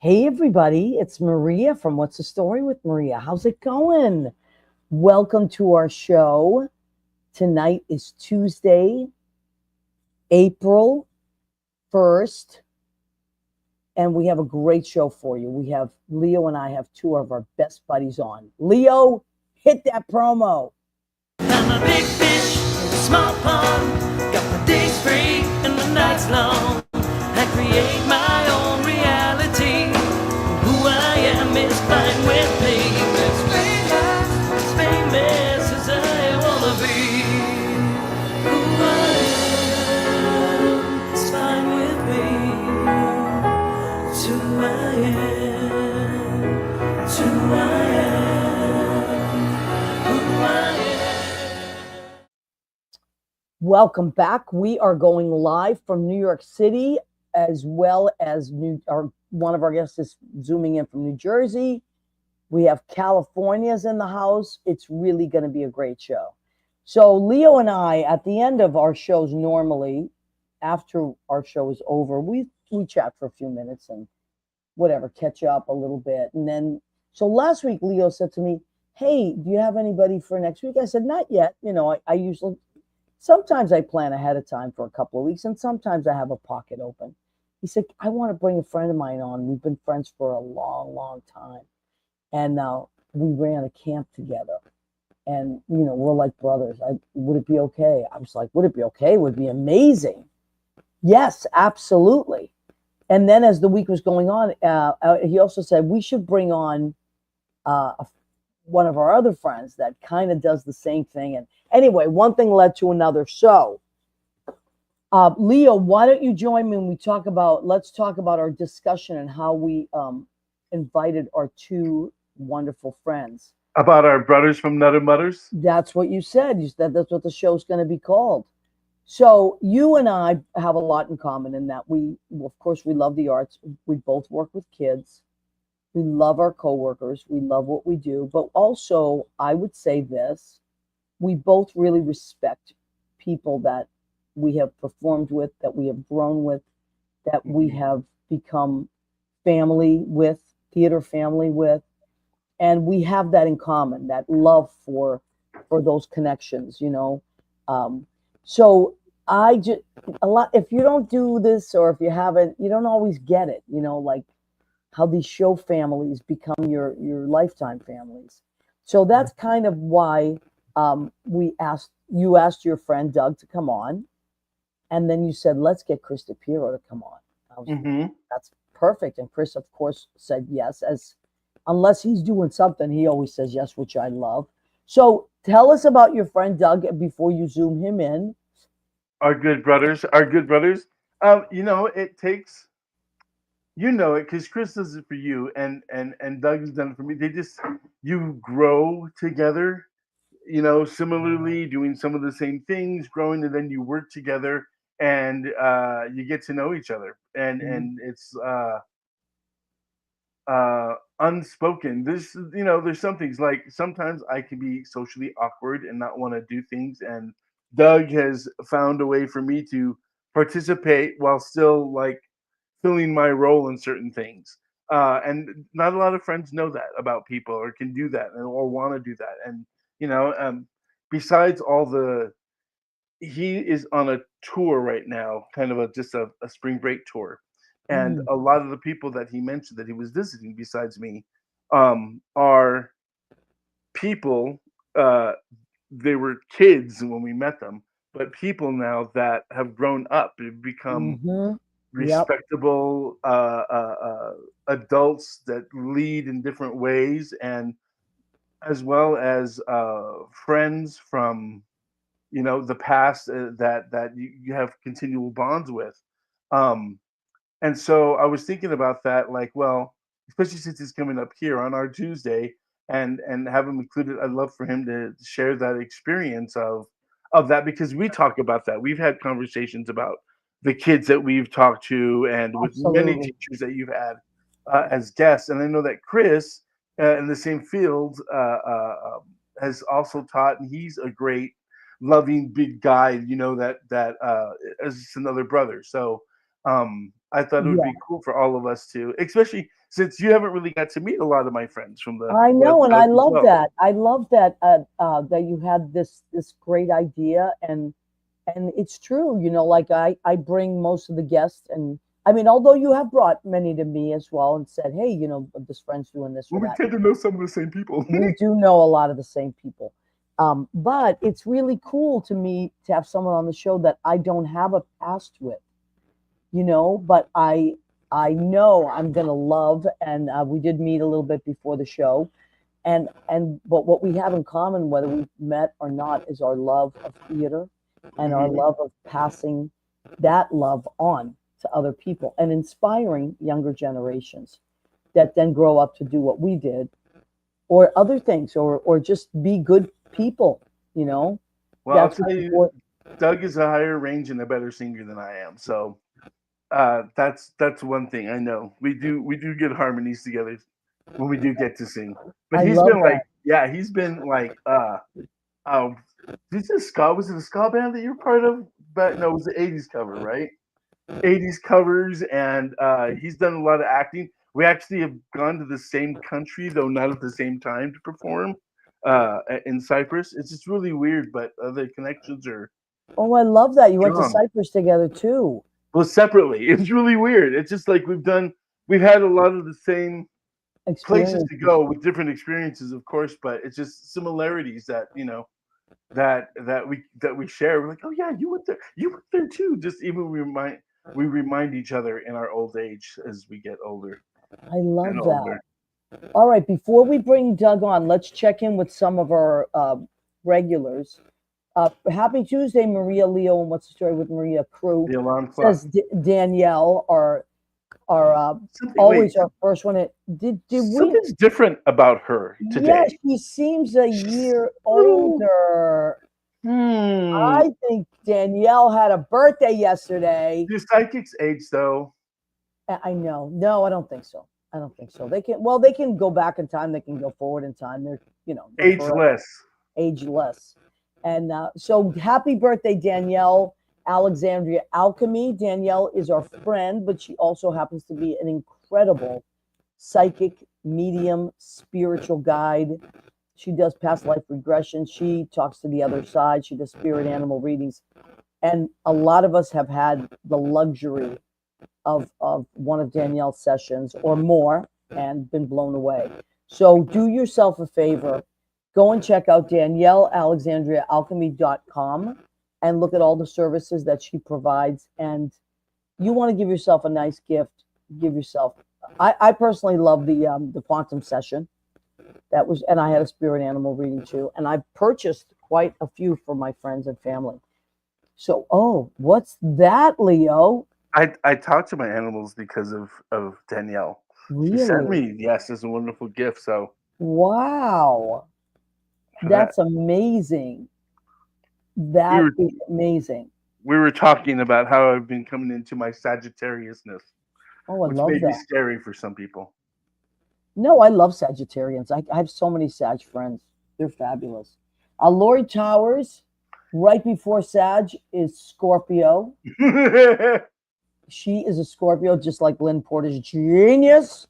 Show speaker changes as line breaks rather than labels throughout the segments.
Hey, everybody, it's Maria from What's the Story with Maria. How's it going? Welcome to our show. Tonight is Tuesday, April 1st, and we have a great show for you. Leo and I have two of our best buddies on. Leo, hit that promo.
I'm a big fish in a small pond. Got my days free and my nights long. I create my own reality. Who I am is fine with me. As famous as I wanna be. Who I am is fine with me. It's who I am. It's who I am. Who I am.
Welcome back. We are going live from New York City, as well as one of our guests is zooming in from New Jersey. We have California's in the house. It's really going to be a great show. So Leo and I, at the end of our shows, normally after our show is over, we chat for a few minutes and whatever, catch up a little bit, and then so last week Leo said to me, "Hey, do you have anybody for next week?" I said, "Not yet. I usually sometimes I plan ahead of time for a couple of weeks, and sometimes I have a pocket open." He said, "I want to bring a friend of mine on. We've been friends for a long, long time, and we ran a camp together, and we're like brothers. Would it be okay?" I was like, "Would it be okay? It would be amazing." Yes, absolutely. And then as the week was going on, he also said we should bring on uh, a, one of our other friends that kind of does the same thing. And anyway, one thing led to another. So, Leo, why don't you join me when let's talk about our discussion and how we invited our two wonderful friends.
About our brothers from Nutter Mutters.
That's what you said. You said that's what the show's going to be called. So you and I have a lot in common in that of course, we love the arts. We both work with kids. We love our coworkers. We love what we do. But also, I would say this: we both really respect people that we have performed with, that we have grown with, that we have become family with, theater family with, and we have that in common, that love for those connections. Um, so I just a lot. If you don't do this, or if you haven't, you don't always get it. Like how these show families become your lifetime families. So that's kind of why you asked your friend Doug to come on, and then you said, let's get Chris DePierro to come on.
Mm-hmm.
That's perfect. And Chris, of course, said yes, as unless he's doing something, he always says yes, which I love. So tell us about your friend Doug before you zoom him in.
Our good brothers. Our good brothers. It takes it because Chris does it for you, and Doug has done it for me. You grow together. Similarly doing some of the same things, growing, and then you work together, and you get to know each other, and it's unspoken. There's some things like sometimes I can be socially awkward and not want to do things, and Doug has found a way for me to participate while still like filling my role in certain things. And not a lot of friends know that about people or can do that or want to do that. And you know, um, besides all the he is on a tour right now, kind of a spring break tour, and
Mm,
a lot of the people that he mentioned that he was visiting, besides me, are people. Uh, they were kids when we met them, but people now that have grown up, have become
mm-hmm. Yep.
respectable adults that lead in different ways, and as well as friends from the past that you have continual bonds with. um and so I was thinking about that, like, well, especially since he's coming up here on our Tuesday, and have him included. I'd love for him to share that experience of that, because we talk about that. We've had conversations about the kids that we've talked to, and with many
Absolutely.
teachers that you've had as guests. And I know that Chris, in the same field, has also taught, and he's a great, loving, big guy. That is just another brother. So I thought it would
Yeah,
be cool for all of us to, especially since you haven't really got to meet a lot of my friends from the
I know, and I
website as
love
well.
that. I love that that you had this great idea, and it's true. Like I bring most of the guests, and I mean, although you have brought many to me as well, and said, hey, this friend's doing this or
Well, we
that.
tend to know some of the same people.
We do know a lot of the same people. But it's really cool to me to have someone on the show that I don't have a past with, but I know I'm gonna love, and we did meet a little bit before the show, but what we have in common, whether we've met or not, is our love of theater and our
Mhm.
love of passing that love on to other people and inspiring younger generations that then grow up to do what we did or other things or just be good people, you know.
Well, I'll
That's
tell
what's
you,
important.
Doug is a higher range and a better singer than I am. So that's one thing I know. We do get harmonies together when we do get to sing. But
I
he's
love
been like,
that.
yeah, he's been like, um, this is ska. Was it a ska band that you're part of? But no, it was the '80s cover, right? '80s covers, and he's done a lot of acting. We actually have gone to the same country, though not at the same time, to perform in Cyprus. It's just really weird, but the connections are
Oh, I love that. You went to
strong.
Cyprus together too.
Well, separately, it's really weird. It's just like we've had a lot of the same places to
Experiences.
go with different experiences, of course, but it's just similarities that that we share. We're like, oh yeah, you went there too. Just even we remind each other in our old age as we get older
I
and
love that.
older.
All right, before we bring Doug on, let's check in with some of our regulars. Happy Tuesday, Maria Leo, and what's the story with Maria Crew?
The alarm
Says
clock.
Danielle, our
Something. Wait,
always our first one. Did we?
something's different about her
Yeah,
today.
she seems a year
Little.
older.
Hmm.
I think Danielle had a birthday yesterday.
Do psychics age though?
I know. No, I don't think so. I don't think so. They can go back in time. They can go forward in time. They're forever
Ageless.
ageless. And so happy birthday, Danielle Alexandria Alchemy. Danielle is our friend, but she also happens to be an incredible psychic, medium, spiritual guide. She does past life regression. She talks to the other side. She does spirit animal readings. And a lot of us have had the luxury of one of Danielle's sessions or more and been blown away. So do yourself a favor. Go and check out DanielleAlexandriaAlchemy.com and look at all the services that she provides. And you want to give yourself a nice gift, give yourself. I personally love the quantum session. And I had a spirit animal reading too. And I purchased quite a few for my friends and family. So, what's that, Leo?
I talk to my animals because of Danielle. She sent
Really?
me, yes, as a wonderful gift. So
Wow.
that
That's amazing.
we
That
were
is amazing.
we were talking about how I've been coming into my Sagittariusness,
Oh, I
which
love
may be
that.
scary for some people.
No, I love Sagittarians. I have so many Sag friends. They're fabulous. Lori Towers, right before Sag, is Scorpio. She is a Scorpio, just like Lynn Porter's genius.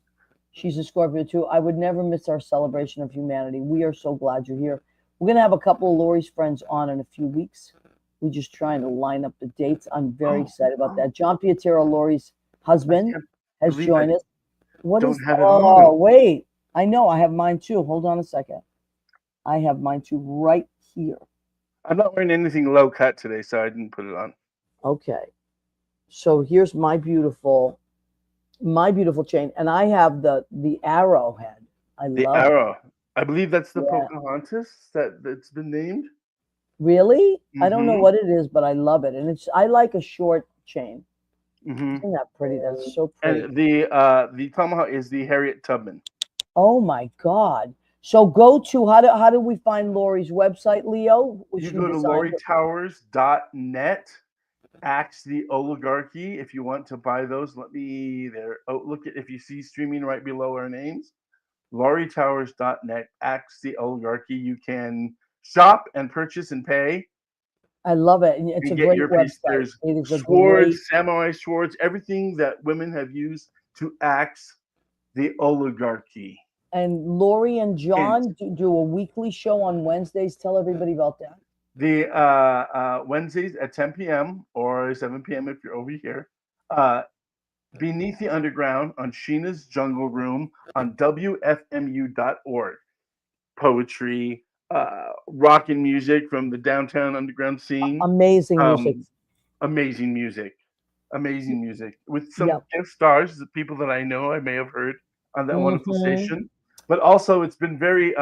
She's a Scorpio too. I would never miss our celebration of humanity. We are so glad you're here. We're going to have a couple of Lori's friends on in a few weeks. We're just trying to line up the dates. I'm very
Oh,
excited about that. John Pietero, Lori's
I
husband,
can't
has
believe I
joined us. What
don't
is?
have it on.
Oh, wait. I know. I have mine too. Hold on a second. I have mine too right here.
I'm not wearing anything low cut today, so I didn't put it on.
Okay. So here's my beautiful chain, and I have the arrowhead. I
The
love it.
arrow. I believe that's the
Yeah.
Pocahontas that's been named.
Really? I don't know
Mm-hmm.
what it is, but I love it, and I like a short chain.
Mm-hmm.
Isn't that pretty? That's so pretty.
And the tomahawk is the Harriet Tubman.
Oh my God. So go to how do we find Lori's website, Leo? Which
You
she
go to
designed it.
lauritowers.net. Axe the Oligarchy. If you want to buy those, let me there. Oh, look at if you see streaming right below our names. lauritowers.net. Axe the Oligarchy. You can shop and purchase and pay
I love it. And it's
You
a
get
great
your piece.
website.
There's
It is a great,
swords, samurai swords, everything that women have used to axe the oligarchy.
and Lori and
And
John do a weekly show on Wednesdays. Tell everybody about that.
the Wednesdays at 10 p.m. or 7 p.m. if you're over here. Beneath the Underground on Sheena's Jungle Room on WFMU.org. Poetry, rock and music from the downtown underground scene.
Amazing music.
Amazing music. Amazing music. With some
Yep.
guest stars, the people that I know I may have heard on that wonderful
Mhm.
station. But also it's been very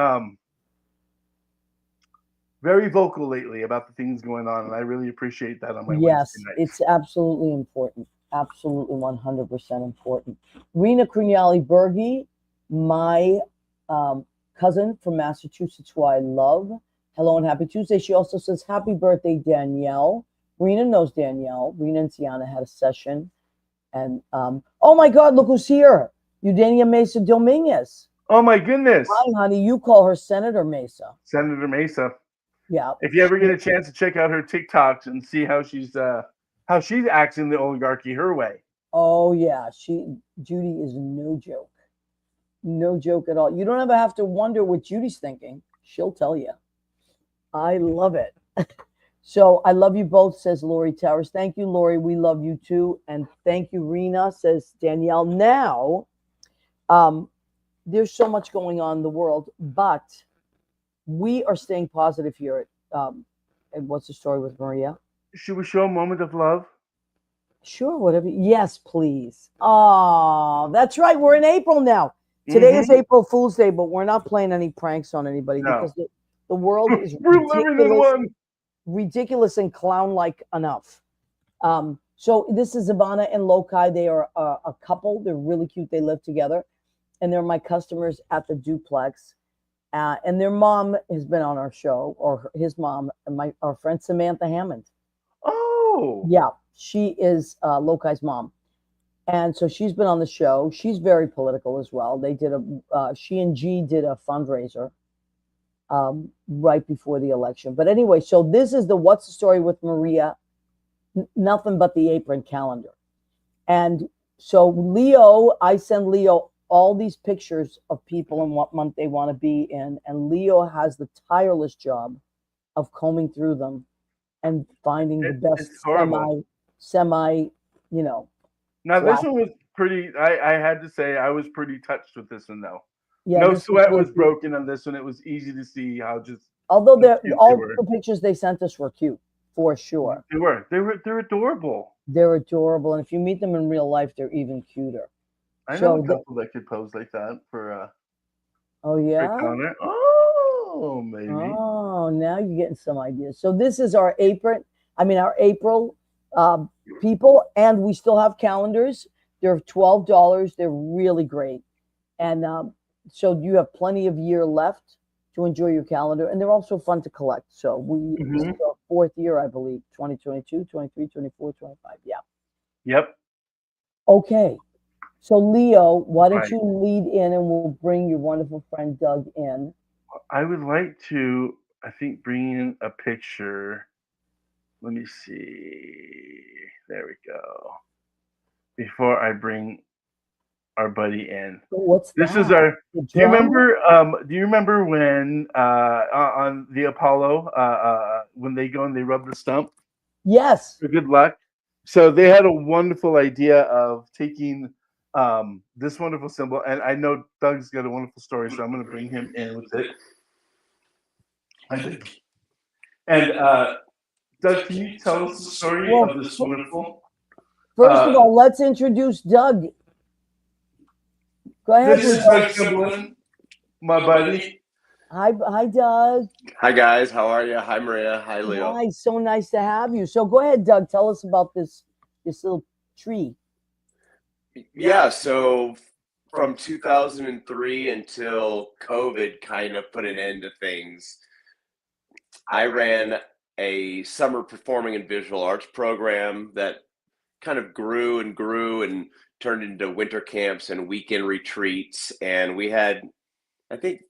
very vocal lately about the things going on, and I really appreciate that on my Wednesday
Yes,
nights.
it's absolutely important. Absolutely 100% important. Rena Crugnali Berge, my cousin from Massachusetts, who I love. Hello and happy Tuesday. She also says, happy birthday, Danielle. Rena knows Danielle. Rena and Sienna had a session. And oh my God, look who's here. Eugenia Mesa Dominguez.
Oh my goodness.
Hi, honey. You call her Senator Mesa.
Senator Mesa.
Yeah.
If you ever get a chance to check out her TikToks and see how she's acting the oligarchy her way.
Oh yeah, Judy is no joke. No joke at all. You don't ever have to wonder what Judy's thinking. She'll tell you. I love it. So I love you both, says Lori Towers. Thank you, Lori. We love you too. And thank you, Rena, says Danielle. Now, there's so much going on in the world, but we are staying positive here and what's the story with Maria?
Should we show a moment of love?
Sure, whatever. Yes, please. Oh, that's right. We're in April now. Today is April Fool's Day, but we're not playing any pranks on anybody because the world is ridiculous and clown-like enough. So this is Ivana and Lokai. They are a couple. They're really cute. They live together, and they're my customers at the duplex. And their mom has been on our show, or his mom, and our friend Samantha Hammond.
Oh,
yeah, she is Lokai's mom. And so she's been on the show. She's very political as well. They did she and G did a fundraiser right before the election. But anyway, so this is the What's the Story with Maria, nothing but the apron calendar. And so Leo, I send Leo all these pictures of people and what month they want to be in. And Leo has the tireless job of combing through them and finding the best semi, you know.
Now this one was pretty. I had to say I was pretty touched with this one though.
Yeah,
no sweat was broken on this one. It was easy to see how just.
Although all the pictures they sent us were cute, for sure.
They were. They're adorable.
They're adorable, and if you meet them in real life, they're even cuter.
I know a couple that could pose like that for.
Oh yeah.
Oh, maybe.
Oh, now you're getting some ideas. So this is our April people, and we still have calendars. They're $12. They're really great, and so you have plenty of year left to enjoy your calendar, and they're also fun to collect. So this is our fourth year, I believe, 2022, 23, 24, 25. Yeah.
Yep.
Okay. So Leo, why don't you lead in, and we'll bring your wonderful friend Doug in.
I would like to, I think, bring in a picture. Let me see. There we go. Before I bring our buddy in.
What's
this
that?
Is our. Do you remember when on the Apollo when they go and they rub the stump?
Yes.
For good luck. So they had a wonderful idea of taking this wonderful symbol, and I know Doug's got a wonderful story, so I'm going to bring him in with it. And Doug, can you tell us the story of this wonderful?
First of all, let's introduce Doug. Go ahead.
This is Doug Cembellin, my buddy.
Hi, Doug.
Hi, guys. How are you? Hi, Maria. Hi, Leo.
Hi. So nice to have you. So go ahead, Doug. Tell us about this little tree.
Yeah. So from 2003 until COVID kind of put an end to things, I ran a summer performing and visual arts program that kind of grew and turned into winter camps and weekend retreats. And we had, I think,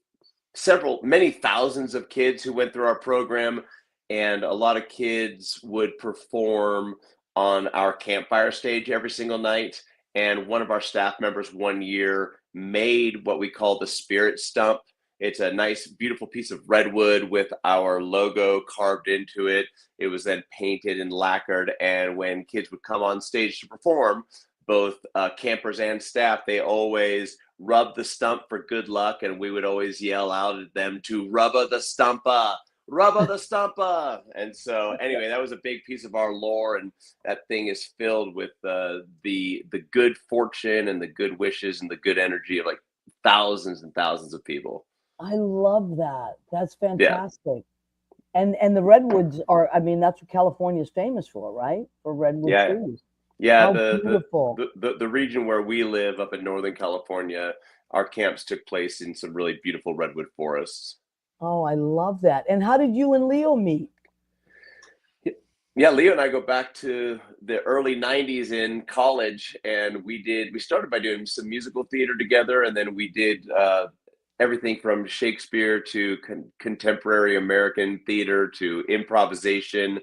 many thousands of kids who went through our program. and a lot of kids would perform on our campfire stage every single night. And one of our staff members one year made what we call the spirit stump. It's a nice, beautiful piece of redwood with our logo carved into it. It was then painted and lacquered. And when kids would come on stage to perform, both campers and staff, they always rub the stump for good luck. And we would always yell out at them to rubba the stumpa, rubba the stumpa. And so anyway, that was a big piece of our lore. And that thing is filled with the good fortune and the good wishes and the good energy of like thousands and thousands of people.
I love that. That's
Yeah.
fantastic. And the redwoods are, I mean, that's what California is famous for, right? For redwood
Yeah.
trees.
Yeah,
How beautiful.
the region where we live up in Northern California, our camps took place in some really beautiful redwood forests.
Oh, I love that. And how did you and Leo meet?
Yeah, Leo and I go back to the early 90s in college, and we started by doing some musical theater together, and then we did everything from Shakespeare to contemporary American theater to improvisation.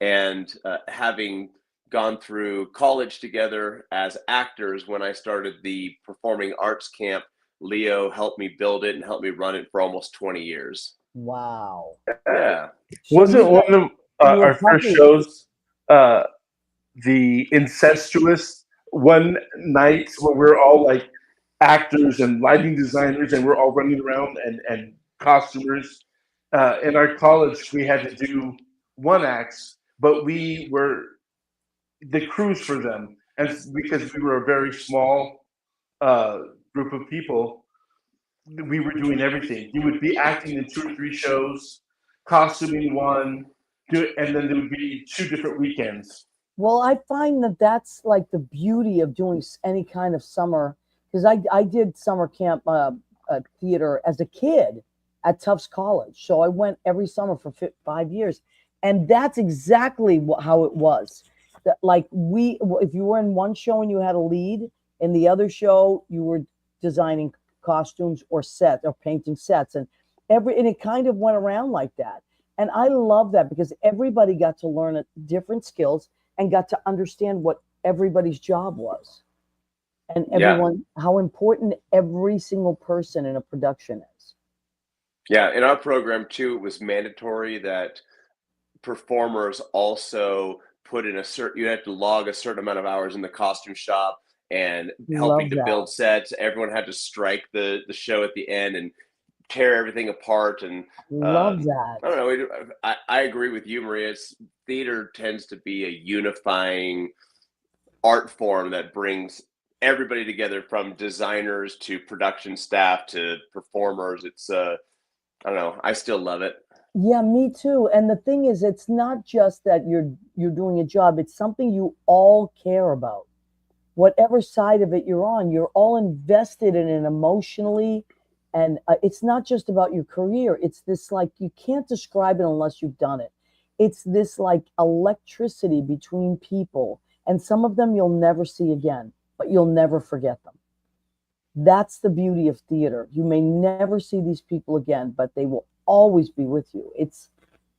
And having gone through college together as actors, when I started the performing arts camp, Leo helped me build it and helped me run it for almost 20 years.
Wow.
Yeah.
So
Wasn't
you
one of
you were
our first
puppies.
shows the incestuous one night where we're all like actors and lighting designers and we're all running around and costumers? In our college, we had to do one acts, but we were the crews for them. And because we were a very small group of people, we were doing everything. You would be acting in 2 or 3 shows, costuming one, and then there would be 2 different weekends.
Well, I find that that's like the beauty of doing any kind of summer, because I did summer camp theater as a kid at Tufts College. So I went every summer for 5 years. And that's exactly how it was. Like if you were in one show and you had a lead, in the other show, you were designing costumes or sets or painting sets. And it kind of went around like that. And I love that because everybody got to learn different skills and got to understand what everybody's job was. And everyone, how important every single person in a production is.
Yeah, in our program too, it was mandatory that performers also put in you had to log a certain amount of hours in the costume shop and helping to build sets. Everyone had to strike the show at the end and tear everything apart. And
love that.
I don't know. I agree with you, Maria. Theater tends to be a unifying art form that brings everybody together, from designers to production staff to performers. It's I don't know. I still love it.
Yeah, me too. And the thing is, it's not just that you're doing a job. It's something you all care about. Whatever side of it you're on, you're all invested in it emotionally. And it's not just about your career. It's this, like, you can't describe it unless you've done it. It's this like electricity between people. And some of them you'll never see again, but you'll never forget them. That's the beauty of theater. You may never see these people again, but they will always be with you. It's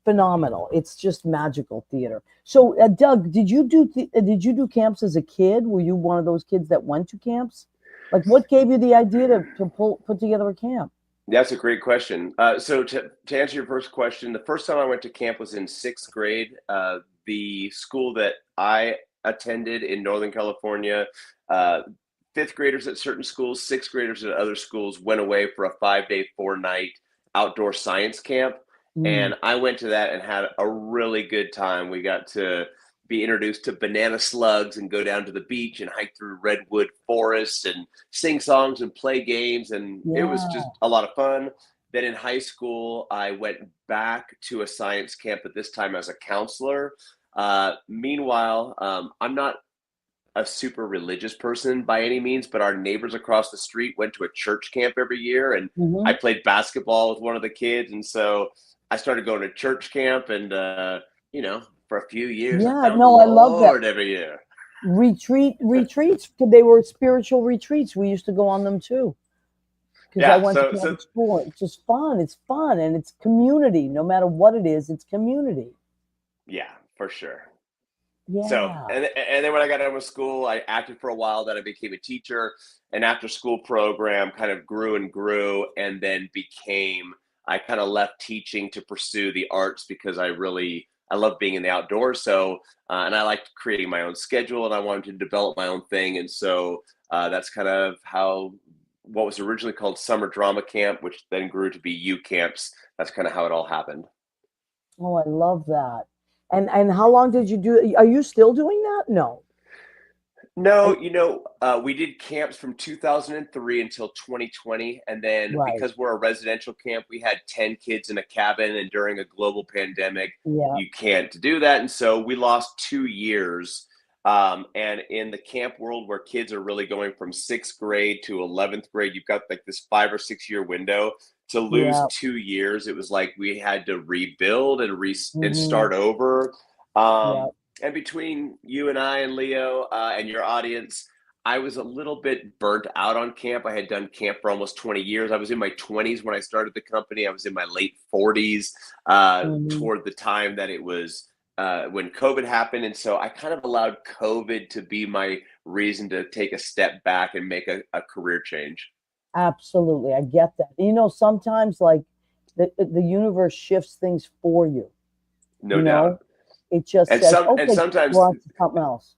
phenomenal. It's just magical theater. So, Doug, did you do camps as a kid? Were you one of those kids that went to camps? Like, what gave you the idea to put together a camp?
That's a great question. So to answer your first question, the first time I went to camp was in 6th grade. The school that I attended in Northern California, 5th graders at certain schools, 6th graders at other schools went away for a 5-day, 4-night outdoor science camp. And I went to that and had a really good time. We got to be introduced to banana slugs and go down to the beach and hike through redwood forests and sing songs and play games. And it was just a lot of fun. Then in high school, I went back to a science camp, at this time as a counselor. Meanwhile, I'm not a super religious person by any means, but our neighbors across the street went to a church camp every year. And I played basketball with one of the kids. And so I started going to church camp and, for a few years.
Yeah, I love that.
Every year.
Retreats. They were spiritual retreats. We used to go on them too. because I
Yeah.
went to
So
public school. It's just fun. It's fun, and it's community. No matter what it is, it's community.
yeah, for sure. So,
Yeah.
and then when I got done with school, I acted for a while. Then I became a teacher. An after school program kind of grew and grew, and then became. I kind of left teaching to pursue the arts because I love being in the outdoors. So, and I liked creating my own schedule, and I wanted to develop my own thing. And so that's kind of how what was originally called Summer Drama Camp, which then grew to be U Camps. That's kind of how it all happened.
Oh, I love that. And how long did you do? Are you still doing that? No.
No,
I,
we did camps from 2003 until 2020. And then
right.
because we're a residential camp, we had 10 kids in a cabin. And during a global pandemic,
Yeah.
you can't do that. And so we lost 2 years. And in the camp world where kids are really going from sixth grade to 11th grade, you've got like this 5 or 6 year window. To lose
Yeah.
2 years, it was like we had to rebuild and
Hmm.
start over.
Yeah.
And between you and I and Leo and your audience, I was a little bit burnt out on camp. I had done camp for almost 20 years. I was in my 20s when I started the company. I was in my late 40s
Hmm.
toward the time that it was when COVID happened. And so I kind of allowed COVID to be my reason to take a step back and make a career change.
Absolutely. I get that. Sometimes like the universe shifts things for you,
No
you
doubt.
know? It just
And
says,
some and
okay,
sometimes
we're on to something else.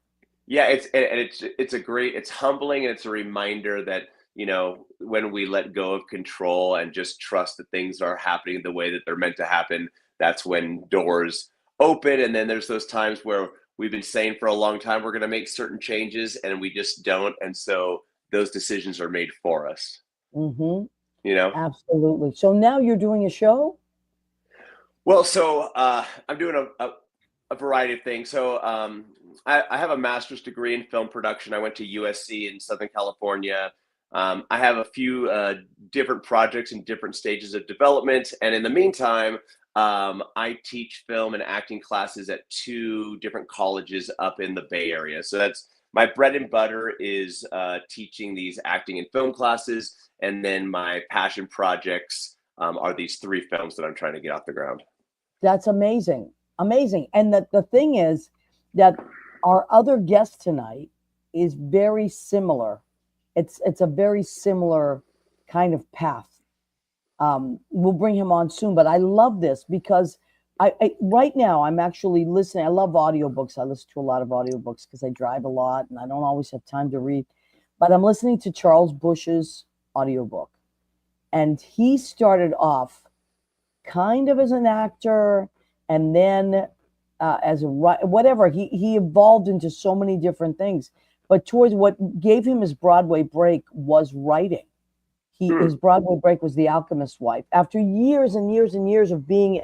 yeah, it's humbling, and it's a reminder that, when we let go of control and just trust that things are happening the way that they're meant to happen, that's when doors open. And then there's those times where we've been saying for a long time we're going to make certain changes and we just don't, and so those decisions are made for us.
Hmm.
You know.
Absolutely. So now you're doing a show?
Well, so I'm doing a variety of things. So I have a master's degree in film production. I went to USC in Southern California. I have a few different projects in different stages of development. And in the meantime, I teach film and acting classes at two different colleges up in the Bay Area. So that's my bread and butter is teaching these acting and film classes. And then my passion projects are these three films that I'm trying to get off the ground.
That's amazing. Amazing. And the thing is that our other guest tonight is very similar. It's a very similar kind of path. We'll bring him on soon, but I love this because right now I'm actually listening. I love audiobooks. I listen to a lot of audiobooks because I drive a lot and I don't always have time to read. But I'm listening to Charles Bush's audiobook. And he started off kind of as an actor, and then as a whatever he evolved into so many different things. But towards what gave him his Broadway break was writing. His Broadway break was The Alchemist's Wife. After years and years and years of being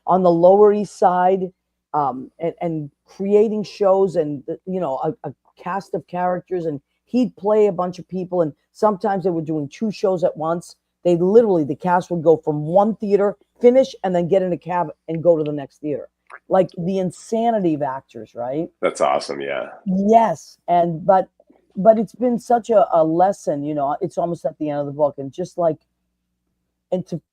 on the Lower East Side, and creating shows, and a cast of characters, and he'd play a bunch of people, and sometimes they were doing two shows at once. The cast would go from one theater, finish, and then get in a cab and go to the next theater. Like the insanity of actors, right?
That's awesome. Yeah.
Yes. But it's been such a lesson, it's almost at the end of the book. And just like, and to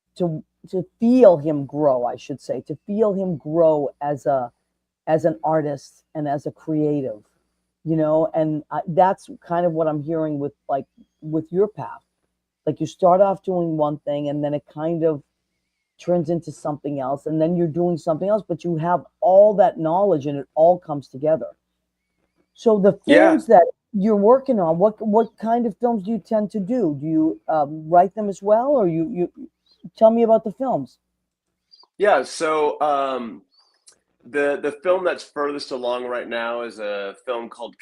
feel him grow, I should say, to feel him grow as an artist and as a creative, and that's kind of what I'm hearing with your path. Like you start off doing one thing and then it kind of turns into something else, and then you're doing something else, but you have all that knowledge and it all comes together. So the
Yeah.
films that you're working on, what kind of films do you tend to do? Do you write them as well, or you tell me about the films?
Yeah. So the film that's furthest along right now is a film called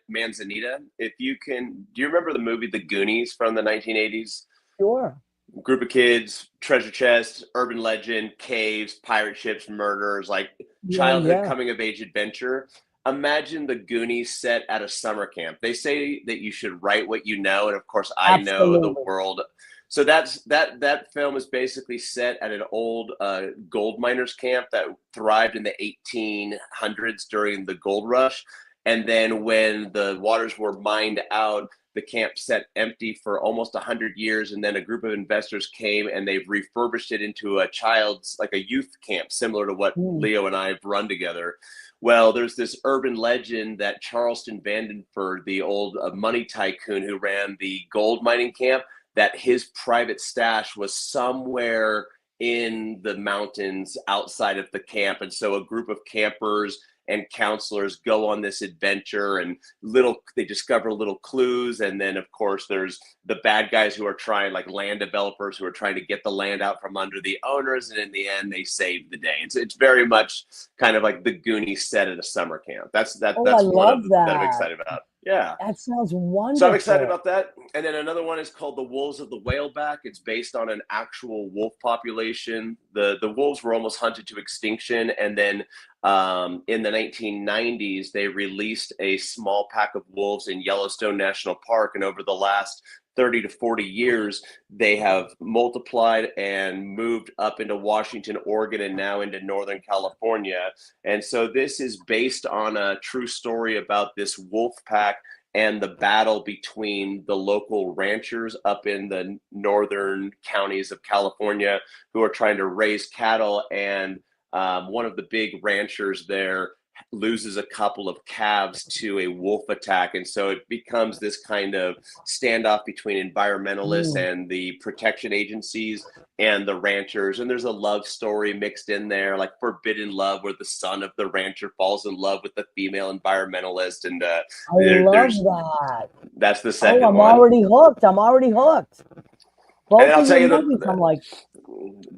Manzanita. If you can, do you remember the movie The Goonies from the 1980s?
Sure.
Group of kids, treasure chest, urban legend, caves, pirate ships, murders, like
Yeah,
childhood
yeah.
coming of age adventure. Imagine the Goonies set at a summer camp. They say that you should write what you know, and of course, I know the
Absolutely.
world. So that film is basically set at an old gold miners camp that thrived in the 1800s during the gold rush. And then when the waters were mined out, the camp sat empty for almost 100 years. And then a group of investors came and they've refurbished it into a child's, like a youth camp, similar to what Leo and I have run together. Well, there's this urban legend that Charleston Vandenford, the old money tycoon who ran the gold mining camp, that his private stash was somewhere in the mountains outside of the camp. And so a group of campers and counselors go on this adventure, and they discover little clues. And then of course there's the bad guys who are trying, like land developers who are trying to get the land out from under the owners, and in the end they save the day. It's very much kind of like the Goonies set at a summer camp. That's one of that I'm excited about. Yeah,
that sounds wonderful.
So I'm excited about that. And then another one is called The Wolves of the Whaleback. It's based on an actual wolf population. The wolves were almost hunted to extinction, and then in the 1990s, they released a small pack of wolves in Yellowstone National Park. And over the last 30 to 40 years, they have multiplied and moved up into Washington, Oregon, and now into Northern California. And so this is based on a true story about this wolf pack and the battle between the local ranchers up in the northern counties of California who are trying to raise cattle. And one of the big ranchers there loses a couple of calves to a wolf attack. And so it becomes this kind of standoff between environmentalists and the protection agencies and the ranchers. And there's a love story mixed in there, like forbidden love, where the son of the rancher falls in love with the female environmentalist. And
I love that.
That's the second
I'm
one.
already hooked. Both
and I'll tell you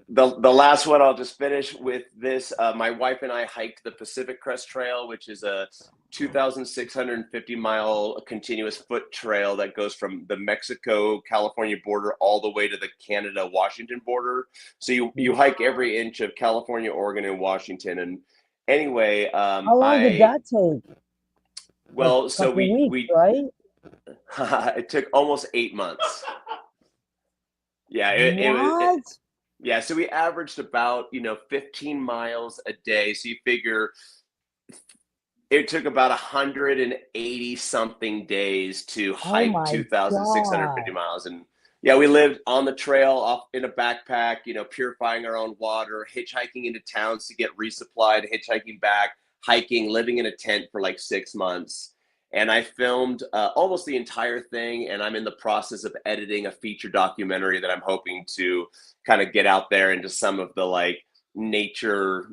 the last one. I'll just finish with this. My wife and I hiked the Pacific Crest Trail, which is a 2,650 mile continuous foot trail that goes from the Mexico-California border all the way to the Canada-Washington border. So you hike every inch of California, Oregon, and Washington. And anyway,
how long did that take?
Well,
like
so we
right?
It took almost 8 months. Yeah, yeah. So we averaged about 15 miles a day. So you figure it took about 180 something days to hike 2,650 miles. And yeah, we lived on the trail off in a backpack, purifying our own water, hitchhiking into towns to get resupplied, hitchhiking back, hiking, living in a tent for like 6 months. And I filmed almost the entire thing, and I'm in the process of editing a feature documentary that I'm hoping to kind of get out there into some of the like nature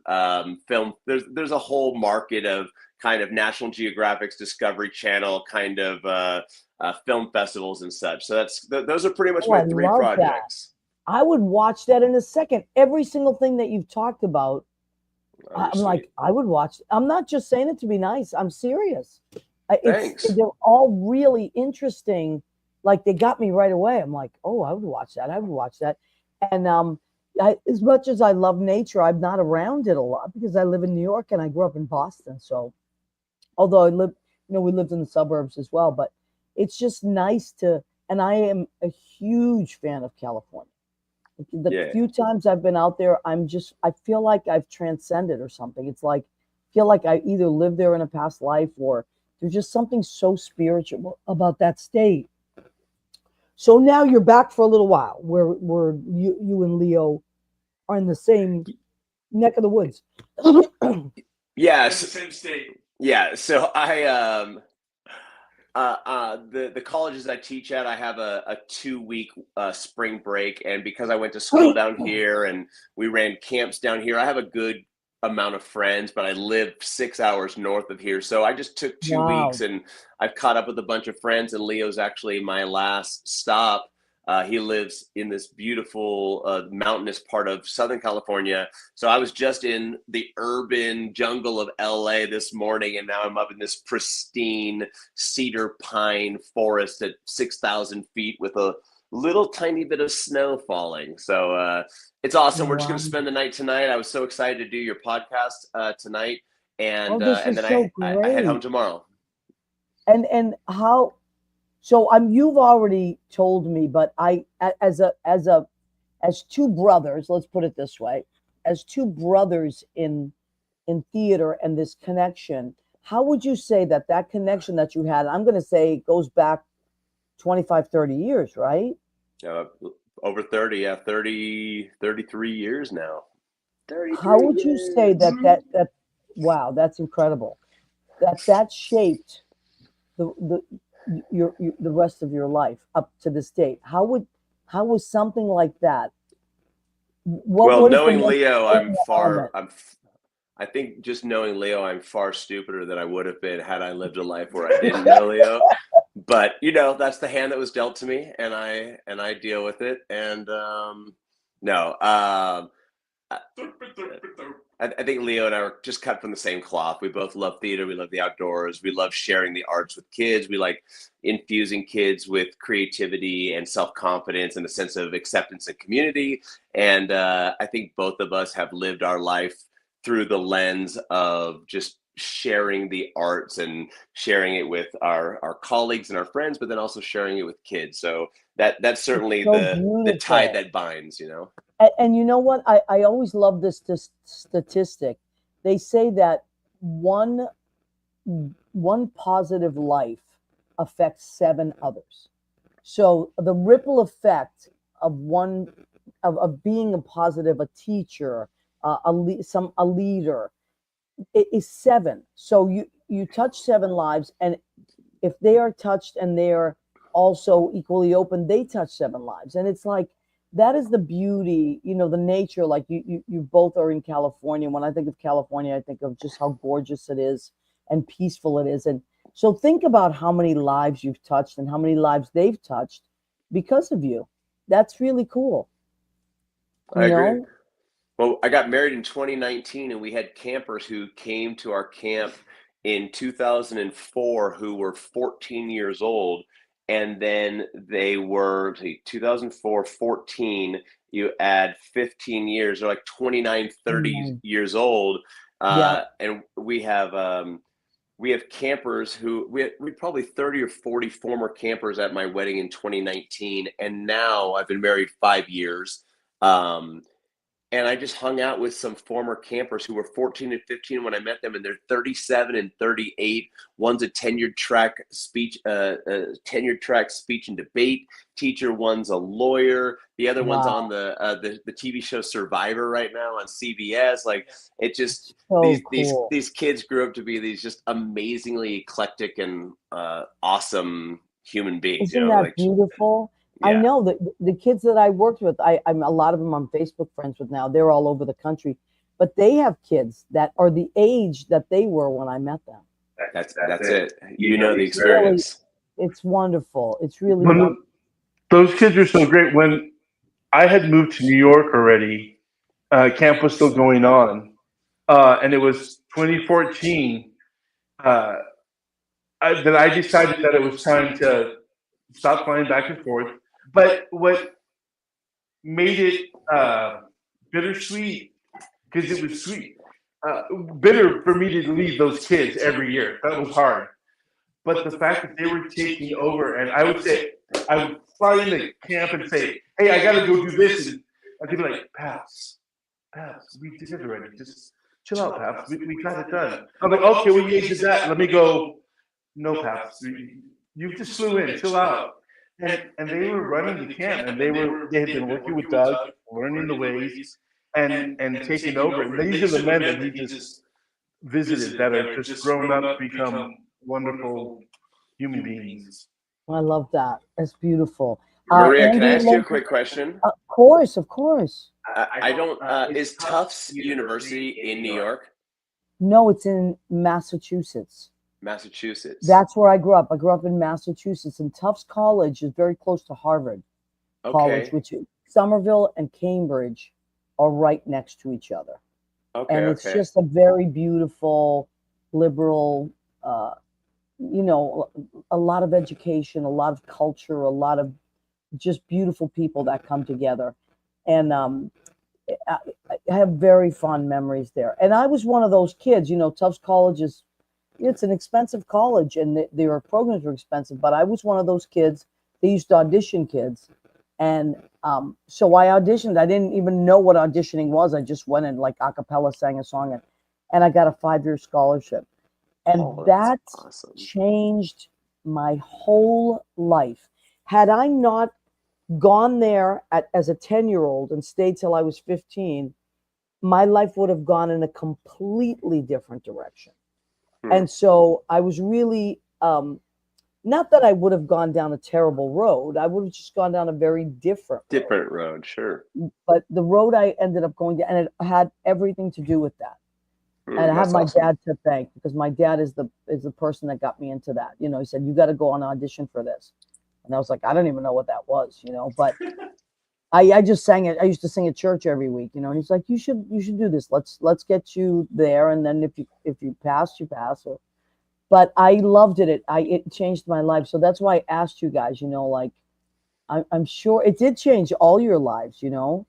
film. There's a whole market of kind of National Geographic's Discovery Channel kind of film festivals and such. So those are pretty much my three projects.
That. I would watch that in a second. Every single thing that you've talked about, I'm like, I would watch. I'm not just saying it to be nice. I'm serious.
Thanks.
They're all really interesting. Like they got me right away. I'm like, oh, I would watch that. And as much as I love nature, I'm not around it a lot because I live in New York and I grew up in Boston. So, although we lived in the suburbs as well, but it's just nice to. And I am a huge fan of California. The few times I've been out there, I feel like I've transcended or something. It's like I feel like I either lived there in a past life or. There's just something so spiritual about that state. So now you're back for a little while, where you and Leo are in the same neck of the woods.
Yes,
same state.
Yeah. So I the colleges I teach at, I have a 2-week spring break, and because I went to school down here and we ran camps down here, I have a good amount of friends, but I live 6 hours north of here. So I just took 2 weeks and I've caught up with a bunch of friends, and Leo's actually my last stop. He lives in this beautiful mountainous part of Southern California. So I was just in the urban jungle of LA this morning, and now I'm up in this pristine cedar pine forest at 6,000 feet with a little tiny bit of snow falling. So it's awesome. We're just going to spend the night tonight. I was so excited to do your podcast tonight. And then I head home tomorrow.
And how, so you've already told me, but as two brothers, let's put it this way, as two brothers in theater and this connection, how would you say that connection that you had, I'm going to say goes back 25, 30 years, right?
Uh, Over 30, yeah, 33 years now. 33
How would you say
years.
that wow, that's incredible. That shaped the the rest of your life up to this date. How was something like that?
Well,
What is the
knowing
most
Leo,
important element?
I think just knowing Leo, I'm far stupider than I would have been had I lived a life where I didn't know Leo. But that's the hand that was dealt to me, and I deal with it. And no, I think Leo and I are just cut from the same cloth. We both love theater. We love the outdoors. We love sharing the arts with kids. We like infusing kids with creativity and self-confidence and a sense of acceptance and community. And I think both of us have lived our life through the lens of just sharing the arts and sharing it with our colleagues and our friends, but then also sharing it with kids. So that's certainly
So
the tie
beautiful.
that binds.
And you know what? I always love this statistic. They say that one positive life affects 7 others. So the ripple effect of of being a positive, a teacher, a leader, it is 7. So you touch 7 lives, and if they are touched and they are also equally open, they touch 7 lives. And it's like that is the beauty, the nature. Like you both are in California. When I think of California, I think of just how gorgeous it is and peaceful it is. And so think about how many lives you've touched and how many lives they've touched because of you. That's really cool.
I
You
agree.
know?
Well, I got married in 2019, and we had campers who came to our camp in 2004 who were 14 years old. And then they were, 2004, 14, you add 15 years, they're like 29, 30
Mm,
years old.
yeah.
And we have campers who we had probably 30 or 40 former campers at my wedding in 2019. And now I've been married 5 years. Um, and I just hung out with some former campers who were 14 and 15 when I met them, and they're 37 and 38. One's a tenured track speech and debate teacher. One's a lawyer. The other one's on
Wow.
the TV show Survivor right now on CBS. Like it just
So cool.
these kids grew up to be these just amazingly eclectic and awesome human beings.
Isn't that
Like
beautiful? I
yeah.
know that the kids that I worked with, I'm a lot of them I'm Facebook friends with now. They're all over the country, but they have kids that are the age that they were when I met them.
That's it. The
It's really,
experience.
it's wonderful. It's really
When
wonderful.
those kids are so great. When I had moved to New York already, camp was still going on, and it was 2014 uh, that I decided that it was time to stop flying back and forth. But what made it bittersweet, because it was sweet, uh, bitter for me to leave those kids every year. That was hard. But the fact that they were taking over, and I would fly into camp and say, "Hey, I got to go do this," and they'd be like, "Paps, we did it already. Just chill out, Paps. We got it done." I'm like, "Okay, well, you did that. Let me go." No, Paps, you just flew in. Chill out. And they were running the camp, and they had been working with Doug, learning the ways, and taking over. And these are the men that he just visited that are just grown up to become wonderful human beings.
I love that. That's beautiful.
Maria, can I
Andy,
ask you a quick question?
of course, of course.
I don't. Is Tufts University in New York,
No, it's in Massachusetts.
Massachusetts?
That's where I grew up. I grew up in Massachusetts, and Tufts College is very close to Harvard College,
Okay.
which Somerville and Cambridge are right next to each other.
Okay.
And it's
Okay.
just a very beautiful, liberal, uh, a lot of education, a lot of culture, a lot of just beautiful people that come together. And I, I have very fond memories there. And I was one of those kids, Tufts College it's an expensive college, and their programs were expensive, but I was one of those kids. They used to audition kids. And so I auditioned. I didn't even know what auditioning was. I just went and like a cappella sang a song, and I got a 5-year scholarship. And
Oh, that's
that
awesome.
changed my whole life. Had I not gone there as a 10-year-old and stayed till I was 15, my life would have gone in a completely different direction. And so I was really, not that I would have gone down a terrible road. I would have just gone down a very different
road, sure.
But the road I ended up going down, and it had everything to do with that. And I have my dad to thank, because my dad is the person that got me into that. You know, he said, you got to go on audition for this. And I was like, I don't even know what that was, you know, but I just sang it. I used to sing at church every week, you know, and he's like, you should do this. Let's get you there. And then if you pass, you pass. But I loved it. It changed my life. So that's why I asked you guys, you know, like, I'm sure it did change all your lives, you know,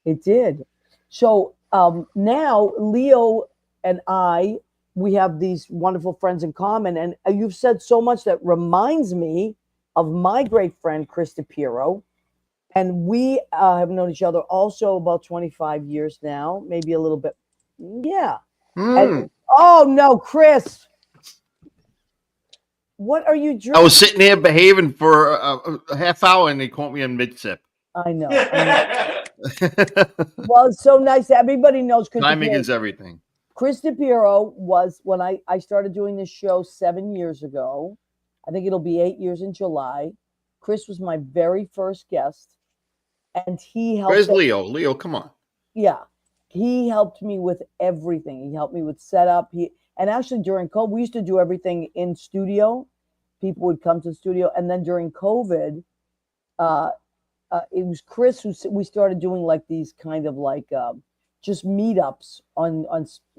it did. So now Leo and we have these wonderful friends in common. And you've said so much that reminds me of my great friend, Chris DePierro. And we have known each other also about 25 years now, maybe a little bit. Yeah. And, oh, no, Chris. What are you drinking?
I was sitting there behaving for a half hour, and they caught me in mid-sip.
I know. Well, it's so nice. Everybody knows Chris
Timing
DePierro.
is everything.
Chris DePierro was, when I started doing this show 7 years ago, I think it'll be 8 years in July. Chris was my very first guest, and he helped.
Where's Leo? Leo, come on.
Yeah, he helped me with everything. He helped me with setup. And actually during COVID, we used to do everything in studio. People would come to the studio, and then during COVID, it was Chris who we started doing like these kind of like just meetups on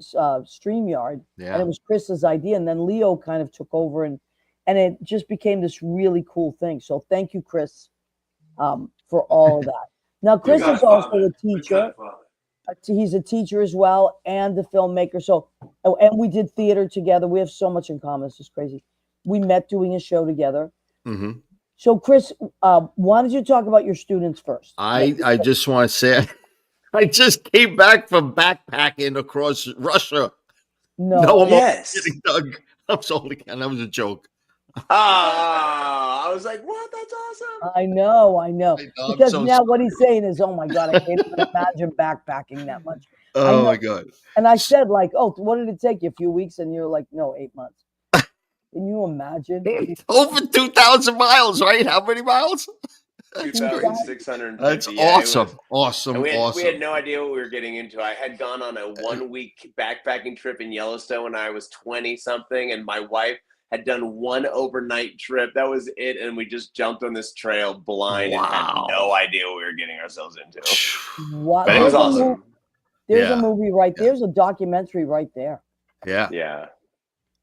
StreamYard, and it was Chris's idea. And then Leo kind of took over, and it just became this really cool thing. So thank you, Chris, for all of that. Now, Chris is also a teacher. He's a teacher as well, and a filmmaker. So, and we did theater together. We have so much in common. It's just crazy. We met doing a show together.
Mm-hmm.
So, Chris, why don't you talk about your students first?
I just want to say, I just came back from backpacking across Russia.
No,
yes,
kidding, Doug. I'm sorry, that was a joke.
I was like, what? That's awesome.
I know. Because
so
now
sorry.
what he's saying is, oh my God, I can't even imagine backpacking that much.
Oh my God.
And I said, like, oh, what did it take you? A few weeks? And you're like, no, 8 months. Can you imagine?
Over 2,000 miles, right? How many miles?
2,650.
That's awesome.
We had no idea what we were getting into. I had gone on a 1 week backpacking trip in Yellowstone when I was 20 something, and my wife had done one overnight trip. That was it. And we just jumped on this trail blind and had no idea what we were getting ourselves into.
Wow.
But it was awesome.
There's a movie right there. There's a documentary right there.
Yeah.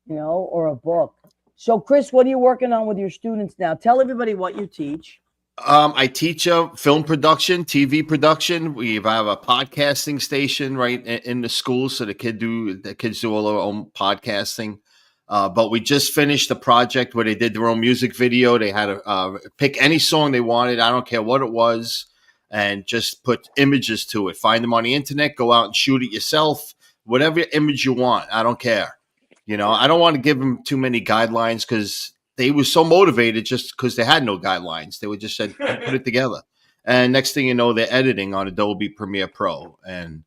You know, or a book. So, Chris, what are you working on with your students now? Tell everybody what you teach.
I teach film production, TV production. We have a podcasting station right in the school, so the kids do all their own podcasting. But we just finished a project where they did their own music video. They had to pick any song they wanted. I don't care what it was, and just put images to it. Find them on the internet. Go out and shoot it yourself. Whatever image you want. I don't care. You know, I don't want to give them too many guidelines because they were so motivated just because they had no guidelines. They would just said, put it together. And next thing you know, they're editing on Adobe Premiere Pro. And,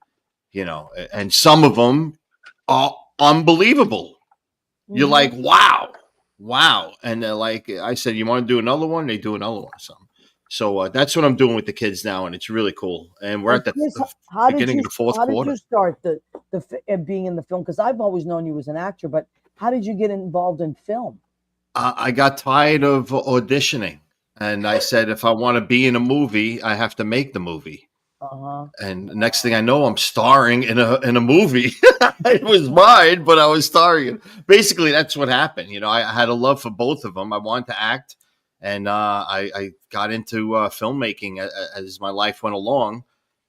you know, and some of them are unbelievable. You're like, wow. And they're like, I said, you want to do another one? They do another one or something. So that's what I'm doing with the kids now. And it's really cool. And we're at the beginning of the fourth quarter.
How did you start the being in the film? Because I've always known you as an actor, but how did you get involved in film?
I got tired of auditioning. And I said, if I want to be in a movie, I have to make the movie. And next thing I know, I'm starring in a movie. It was mine, but I was starring. Basically, that's what happened. You know, I had a love for both of them. I wanted to act, and I got into filmmaking as my life went along.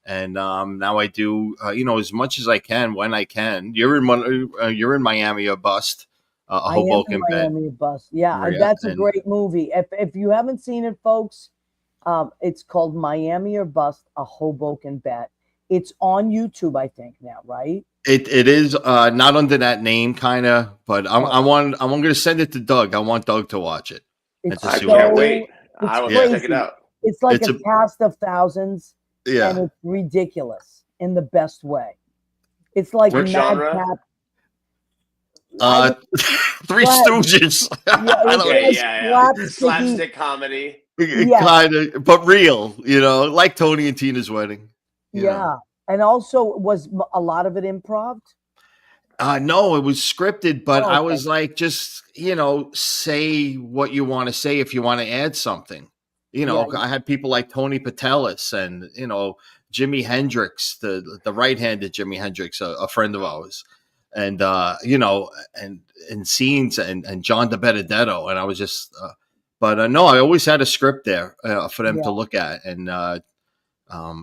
And now I do, you know, as much as I can when I can. You're in Miami or Bust. Hoboken
Miami or Bust. Yeah, that's a great movie. If you haven't seen it, folks. It's called Miami or Bust, a Hoboken Bet. It's on YouTube, I think now, right?
It is not under that name, kind of, but I'm going to send it to Doug. I want Doug to watch it.
I can't wait. I will
crazy.
check it out.
It's like
It's
a cast of thousands, and
Yeah.
it's ridiculous in the best way. It's like
What
Madcap.
genre?
Three
Go ahead.
Stooges.
Yeah,
I
it's
don't
like
Yeah.
slapsticky.
Slapstick comedy.
Yes.
kind of, but real, like Tony and Tina's wedding. you know.
Yeah, and also was a lot of it improv.
No, it was scripted, but
Oh,
I
okay.
was like, just say what you want to say if you want to add something.
Yeah.
I had people like Tony Patelis and Jimi Hendrix, the right-handed Jimi Hendrix, a friend of ours, and and scenes and John DeBenedetto, and I was just, but no, I always had a script there for them to look at, and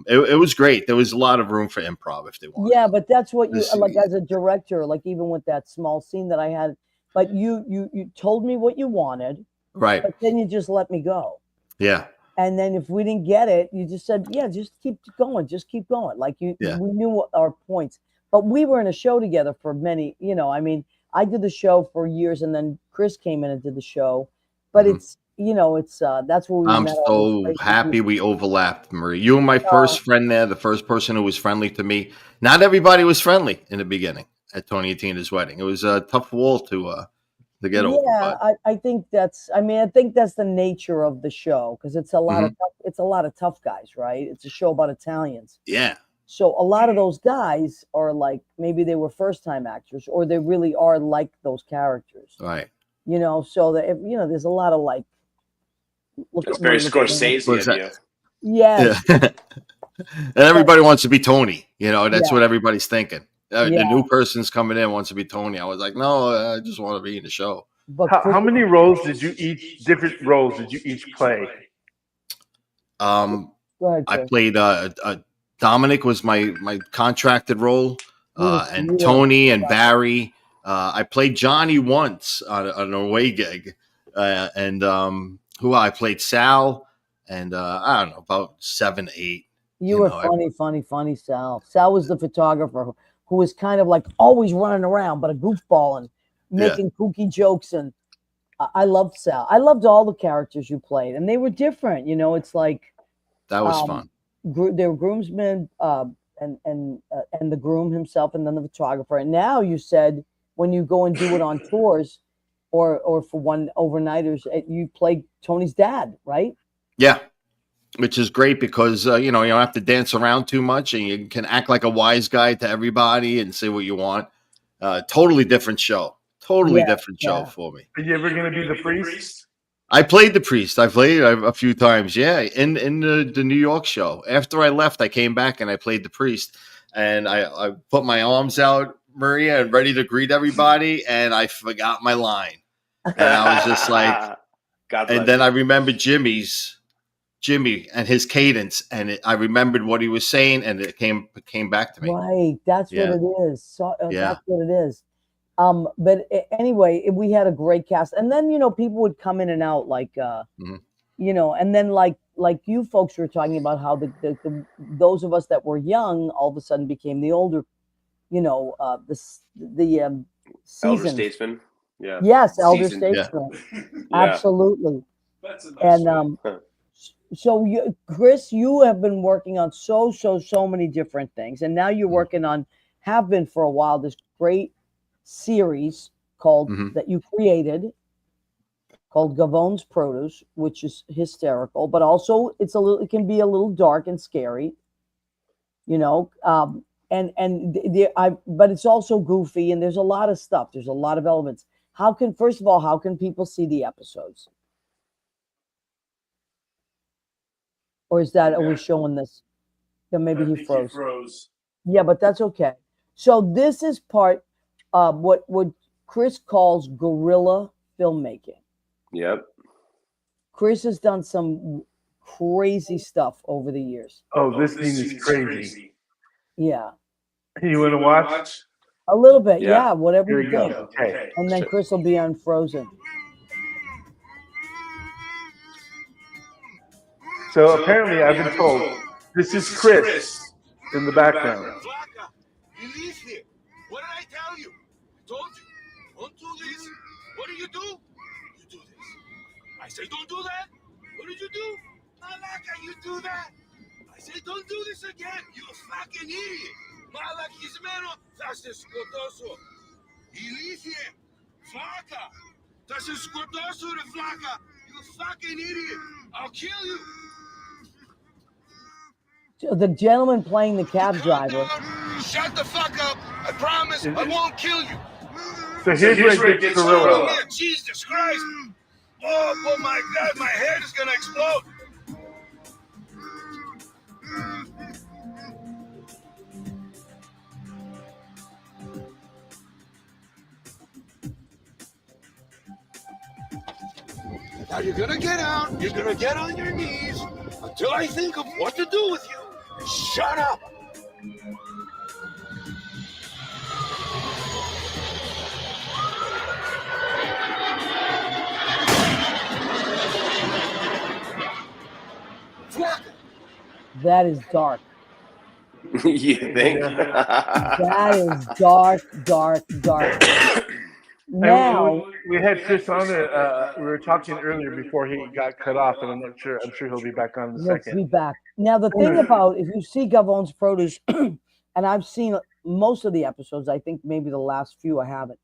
it was great. There was a lot of room for improv if they wanted.
Yeah, but that's what you
This-
like as a director, like even with that small scene that I had, but you told me what you wanted,
Right.
but then you just let me go.
Yeah.
And then if we didn't get it, you just said, yeah, just keep going, just keep going. Like we knew what our points. But we were in a show together for many, I mean, I did the show for years and then Chris came in and did the show. But it's that's where we
I'm
met all these
so
crazy
happy
people.
we overlapped, Marie. You were my first friend there, the first person who was friendly to me. Not everybody was friendly in the beginning at Tony and Tina's wedding. It was a tough wall to get over.
Yeah,
But
I think that's the nature of the show because it's a lot of tough guys, right? It's a show about Italians.
yeah,
So a lot of those guys are like maybe they were first time actors or they really are like those characters.
right.
So that there's a lot of like look
It's
at
very
me, look at me.
Scorsese
What's
of
that?
you.
Yes.
Yeah. And everybody wants to be Tony. That's
Yeah.
what everybody's thinking. The
Yeah.
new person's coming in wants to be Tony. I was like, no, I just want to be in the show.
But
How many different roles did you each play?
Go ahead,
I
Chris.
played Dominic was my contracted role, and
Yeah.
Tony and Barry. I played Johnny once on an away gig, and I played Sal, and I don't know, about 7, 8.
You were funny, Sal. Sal was the photographer who was kind of like always running around, but a goofball and making kooky jokes. And I loved Sal. I loved all the characters you played, and they were different. It's like
That was fun.
They were groomsmen, and the groom himself, and then the photographer. And now you said when you go and do it on tours, or for one overnighters, you play Tony's dad, right?
Yeah. Which is great because you don't have to dance around too much, and you can act like a wise guy to everybody and say what you want. Totally different show. Totally different show for me.
Are you ever going to be the priest?
I played the priest. I played a few times. Yeah, in the New York show. After I left, I came back and I played the priest, and I put my arms out, Maria, and ready to greet everybody, and I forgot my line, and I was just like,
God bless
and then
you.
I remembered Jimmy and his cadence, and I remembered what he was saying, and it came back to me.
Right, that's what it is. So
Yeah.
that's what it is. But anyway, we had a great cast, and then people would come in and out, like and then like you folks were talking about how the those of us that were young all of a sudden became the older,
Elder
seasoned.
statesman. Yeah.
Yes, elder
Seasoned.
statesman.
Yeah.
Absolutely.
That's a nice way.
And so Chris, you have been working on so many different things, and now you're working on, have been for a while, this great series called that you created called Gavon's Produce, which is hysterical, but also it can be a little dark and scary, but it's also goofy, and there's a lot of stuff. There's a lot of elements. First of all, how can people see the episodes? Or is that, are we showing this? Yeah, maybe he froze. Yeah, but that's okay. So this is part of what Chris calls guerrilla filmmaking.
Yep.
Chris has done some crazy stuff over the years.
Oh, this thing is crazy.
Yeah.
You want to watch?
A little bit,
Yeah.
whatever
Here
you
we go.
think.
Okay.
And then Chris will be on Frozen.
So apparently, I've been told this is Chris in the background.
Flaka, you live here. What did I tell you? I told you, don't do this. What do? You do this. I say don't do that. What What did you do? Malaka, you do that? I said, don't do this again. You fucking idiot. Malakismeno, das escotoso. Ilicia, flaca. Das escotoso de flaca. You fucking idiot. I'll kill you.
So the gentleman playing the cab driver.
Shut the fuck up. I promise I won't kill you.
So here's where it gets gorilla.
Oh, Jesus Christ. Oh my God, my head is gonna explode. Now you're gonna get out, you're gonna get on your knees until I think of what to do with you. Shut up!
That is dark.
You think?
That is dark, dark, dark. Now
we had Chris on it. We were talking earlier before he got cut off, and I'm not sure. I'm sure he'll be back on in a
he'll
second.
be back. Now the thing about if you see Gavon's produce, and I've seen most of the episodes. I think maybe the last few I haven't,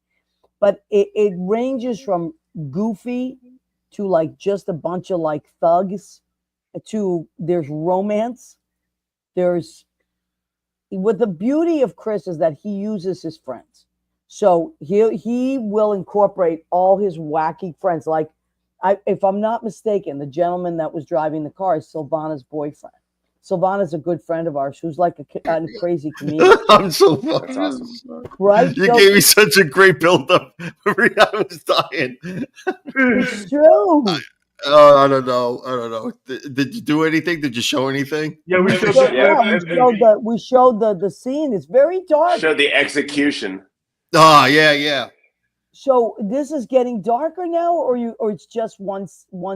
but it ranges from goofy to like just a bunch of like thugs to there's romance. There's what the beauty of Chris is that he uses his friends. So he will incorporate all his wacky friends. Like, if I'm not mistaken, the gentleman that was driving the car is Silvana's boyfriend. Silvana's a good friend of ours who's like a crazy comedian.
I'm so fucking
That's awesome.
Right?
You
So
gave me such a great build-up. I was dying.
it's true.
Oh, I don't know. Did you do anything? Did you show anything?
Yeah, we showed
So,
that.
yeah, we showed the scene. It's very dark.
Show the execution.
Oh, yeah.
So this is getting darker now, or it's just one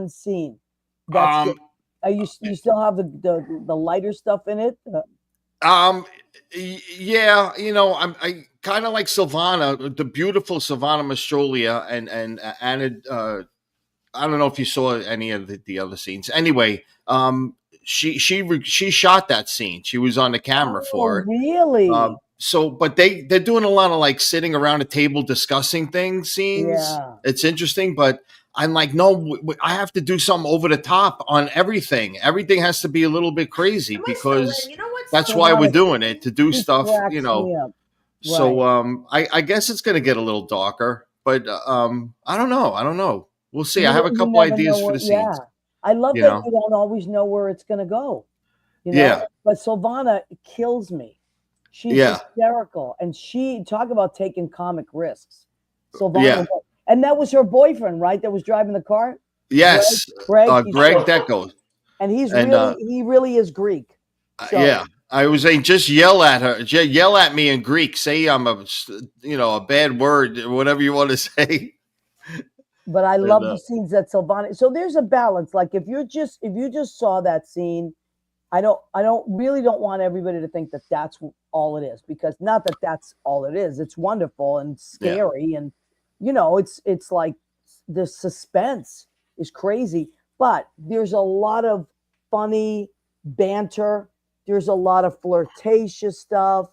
scene. That's are you still have the lighter stuff in it?
Yeah, I kind of like Silvana, the beautiful Silvana Mastrolia, and Anna. I don't know if you saw any of the other scenes. Anyway, she shot that scene. She was on the camera for it.
Really?
But they're doing a lot of like sitting around a table discussing things scenes.
Yeah.
It's interesting, but I'm like, no, I have to do something over the top on everything. Everything has to be a little bit crazy because that's why we're doing it, to do stuff,
cracks me up.
So I guess it's going to get a little darker, but I don't know. We'll see. I have a couple ideas for the scenes.
Yeah. I love
You
that
know?
you don't always know where it's going to go.
Yeah.
But Silvana kills me. She's hysterical, and she talk about taking comic risks. Silvana, and that was her boyfriend, right? That was driving the car.
Yes, Greg Deco,
and he really is Greek. So.
Yeah, I was saying, just yell at her, yell at me in Greek. Say I'm a bad word, whatever you want to say.
But I love the scenes that Silvana. So there's a balance. Like if you just saw that scene, I don't want everybody to think that that's all it is, because not that that's all it is. It's wonderful and scary, and it's like the suspense is crazy, but there's a lot of funny banter. There's a lot of flirtatious stuff.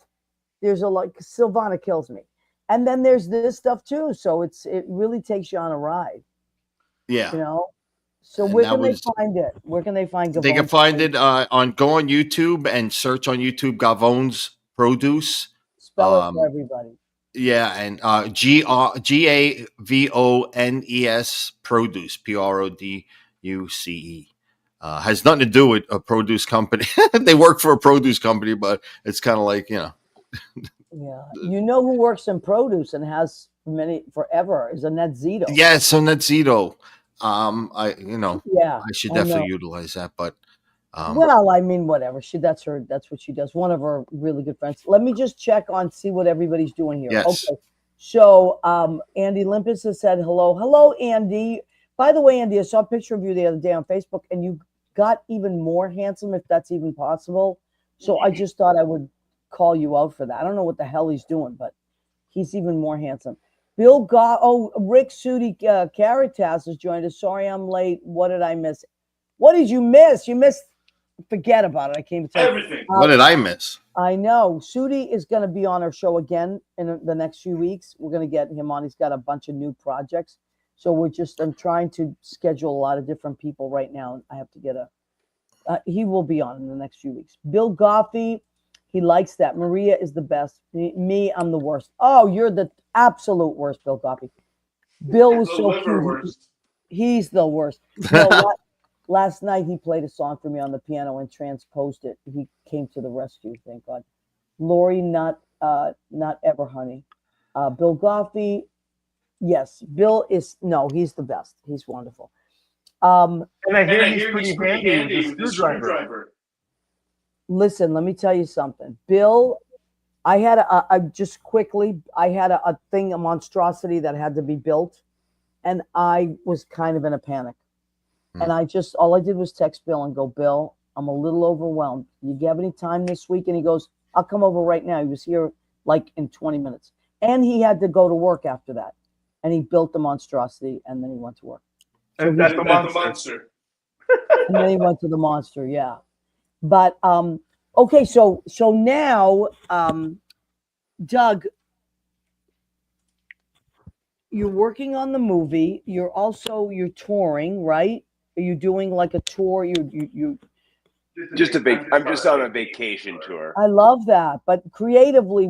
There's Silvana kills me. And then there's this stuff too. So it really takes you on a ride.
Yeah.
So where can they find it? Where can they find Gavon's?
They can find it go on YouTube and search on YouTube Gavon's Produce.
Spell it for everybody.
Yeah, and GAVONES Produce, PRODUCE. Has nothing to do with a produce company. They work for a produce company, but it's kind of like,
Yeah. Who works in produce and has forever is Annette Zito.
Yes, Annette Zito. I should definitely utilize that, but
well, I mean, whatever. That's what she does. One of her really good friends. Let me just check see what everybody's doing here.
Yes.
Okay. So Andy Limpus has said hello. Hello, Andy. By the way, Andy, I saw a picture of you the other day on Facebook, and you got even more handsome, if that's even possible. So I just thought I would call you out for that. I don't know what the hell he's doing, but he's even more handsome. Rick Sudi Caritas has joined us. Sorry I'm late. What did I miss? What did you miss? You missed. Forget about it. I came to tell you.
Everything.
What did I miss?
I know. Sudi is going to be on our show again in the next few weeks. We're going to get him on. He's got a bunch of new projects. So I'm trying to schedule a lot of different people right now. I have to get he will be on in the next few weeks. Bill Goffey, he likes that. Maria is the best. Me, I'm the worst. Oh, you're the absolute worst, Bill Goffey. Bill was so cute.
Worst.
He's the worst. No, last night he played a song for me on the piano and transposed it. He came to the rescue, thank God. Lori, not ever, honey. Bill Goffey, yes. Bill he's the best. He's wonderful.
And I hear he's pretty handy with the screwdriver.
Listen, let me tell you something. Bill, I had a thing, a monstrosity that had to be built, and I was kind of in a panic. And all I did was text Bill and go, Bill, I'm a little overwhelmed. You have any time this week? And he goes, I'll come over right now. He was here like in 20 minutes. And he had to go to work after that. And he built the monstrosity and then he went to work.
So and that's the monster.
And then he went to the monster, yeah. But okay, so now Doug, you're working on the movie. You're touring, right? Are you doing like a tour? You
I'm just on a vacation tour.
I love that. But creatively,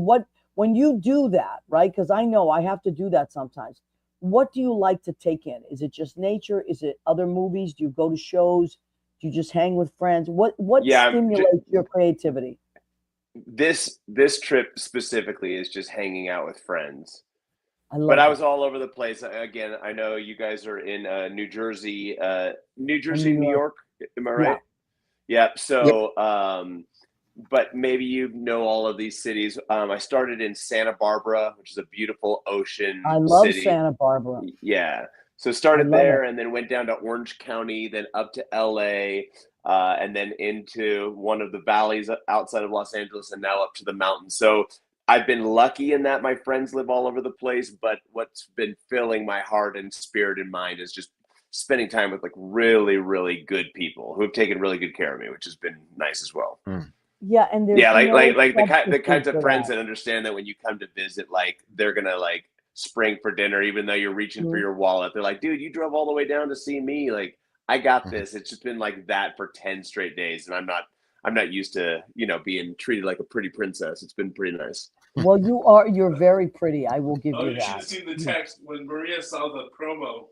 when you do that, right? Because I know I have to do that sometimes. What do you like to take in? Is it just nature? Is it other movies? Do you go to shows? Do you just hang with friends? What stimulates your creativity?
This trip specifically is just hanging out with friends. I was all over the place. Again, I know you guys are in New Jersey, New York. Am I right? Yeah. So, but maybe you know all of these cities. I started in Santa Barbara, which is a beautiful ocean city.
I love Santa Barbara.
Yeah. So started there and then went down to Orange County, then up to LA, and then into one of the valleys outside of Los Angeles, and now up to the mountains. So I've been lucky in that my friends live all over the place, but what's been filling my heart and spirit and mind is just spending time with like really, really good people who have taken really good care of me, which has been nice as well.
Yeah, and
like the kinds of friends that understand that when you come to visit, like they're gonna like spring for dinner, even though you're reaching for your wallet. They're like, dude, you drove all the way down to see me. Like, I got this. It's just been like that for 10 straight days, and I'm not used to, being treated like a pretty princess. It's been pretty nice.
Well, you're very pretty. I will give you that.
You should have seen the text when Maria saw the promo.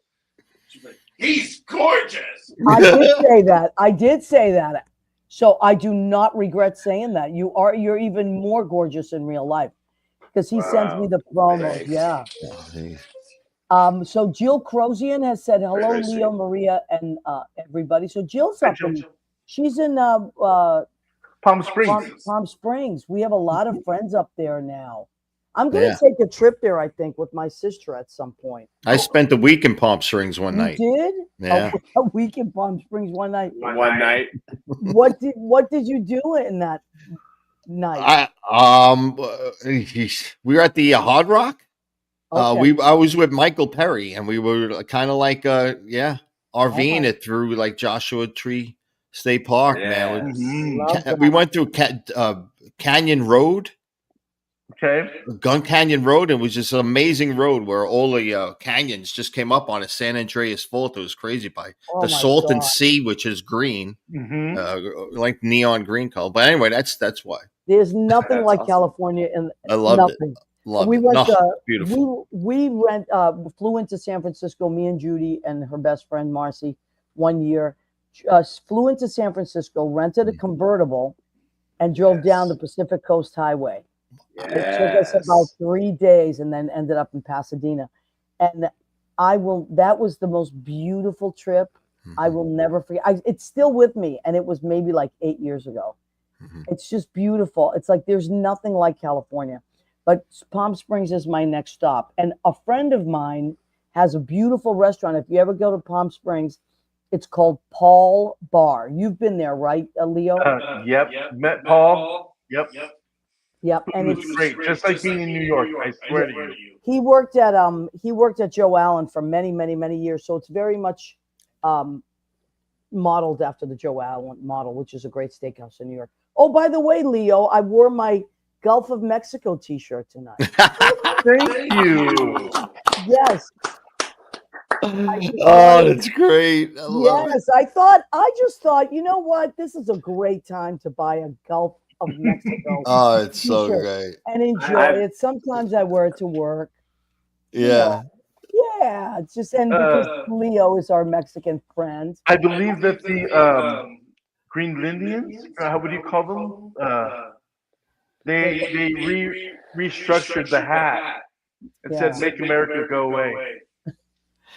She's like, he's gorgeous.
I did say that. So I do not regret saying that. You're even more gorgeous in real life because he sends me the promos. Thanks. Yeah. So Jill Crozian has said hello, Leo, Maria, and everybody. So Jill's up in. She's in
Palm Springs.
Palm Springs. We have a lot of friends up there now. I'm going to take a trip there, I think, with my sister at some point.
I spent a week in Palm Springs one night.
You did?
Yeah.
A week in Palm Springs one night.
One night.
What did you do in that night?
We were at the Hard Rock.
Okay.
I was with Michael Perry, and we were kind of like RVing it through like Joshua Tree State Park, man. We went through Canyon Road.
Okay.
Gun Canyon Road. It was just an amazing road where all the canyons just came up on a San Andreas Fault. It was crazy by the Salton Sea, which is green, like neon green color. But anyway, that's why.
There's nothing like awesome. California, and
I loved it.
We went.
Beautiful.
We flew into San Francisco. Me and Judy and her best friend Marcy. One year, flew into San Francisco, rented a convertible, and drove down the Pacific Coast Highway. It took us about 3 days, and then ended up in Pasadena. And that was the most beautiful trip. I will never forget. It's still with me, and it was maybe like 8 years ago. It's just beautiful. It's like there's nothing like California. But Palm Springs is my next stop. And a friend of mine has a beautiful restaurant. If you ever go to Palm Springs, it's called Paul Bar. You've been there, right, Leo?
Yep. Met Paul. Yep.
And
it's great. Just like being in New York, I swear to you.
He worked at Joe Allen for many, many, many years. So it's very much modeled after the Joe Allen model, which is a great steakhouse in New York. Oh, by the way, Leo, I wore my Gulf of Mexico T-shirt tonight.
Thank you.
Yes.
Oh, that's great. I love it.
Yes, I just thought, you know what? This is a great time to buy a Gulf of Mexico
Oh, it's so
T-shirt
great.
and enjoy
I-
it. Sometimes I wear it to work. You
Yeah.
know, yeah, it's just, and because Leo is our Mexican friend.
I believe that the Greenlandians, how would you call them? They restructured the hat. It said
Yeah.
"Make America Go Away."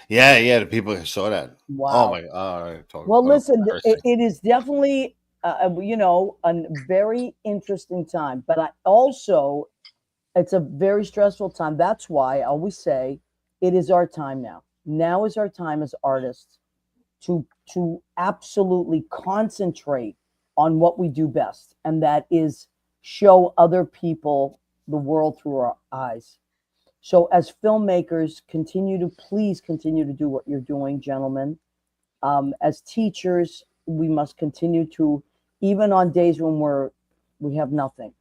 Yeah, the people who saw that. Oh
Wow.
my god.
Well, listen,
cursing.
it is definitely, you know, a very interesting time, but I also, it's a very stressful time. That's why I always say it is our time now. Now is our time as artists to absolutely concentrate on what we do best, and that is show other people the world through our eyes. So as filmmakers, please continue to do what you're doing, gentlemen. As teachers, we must continue to, even on days when we have nothing,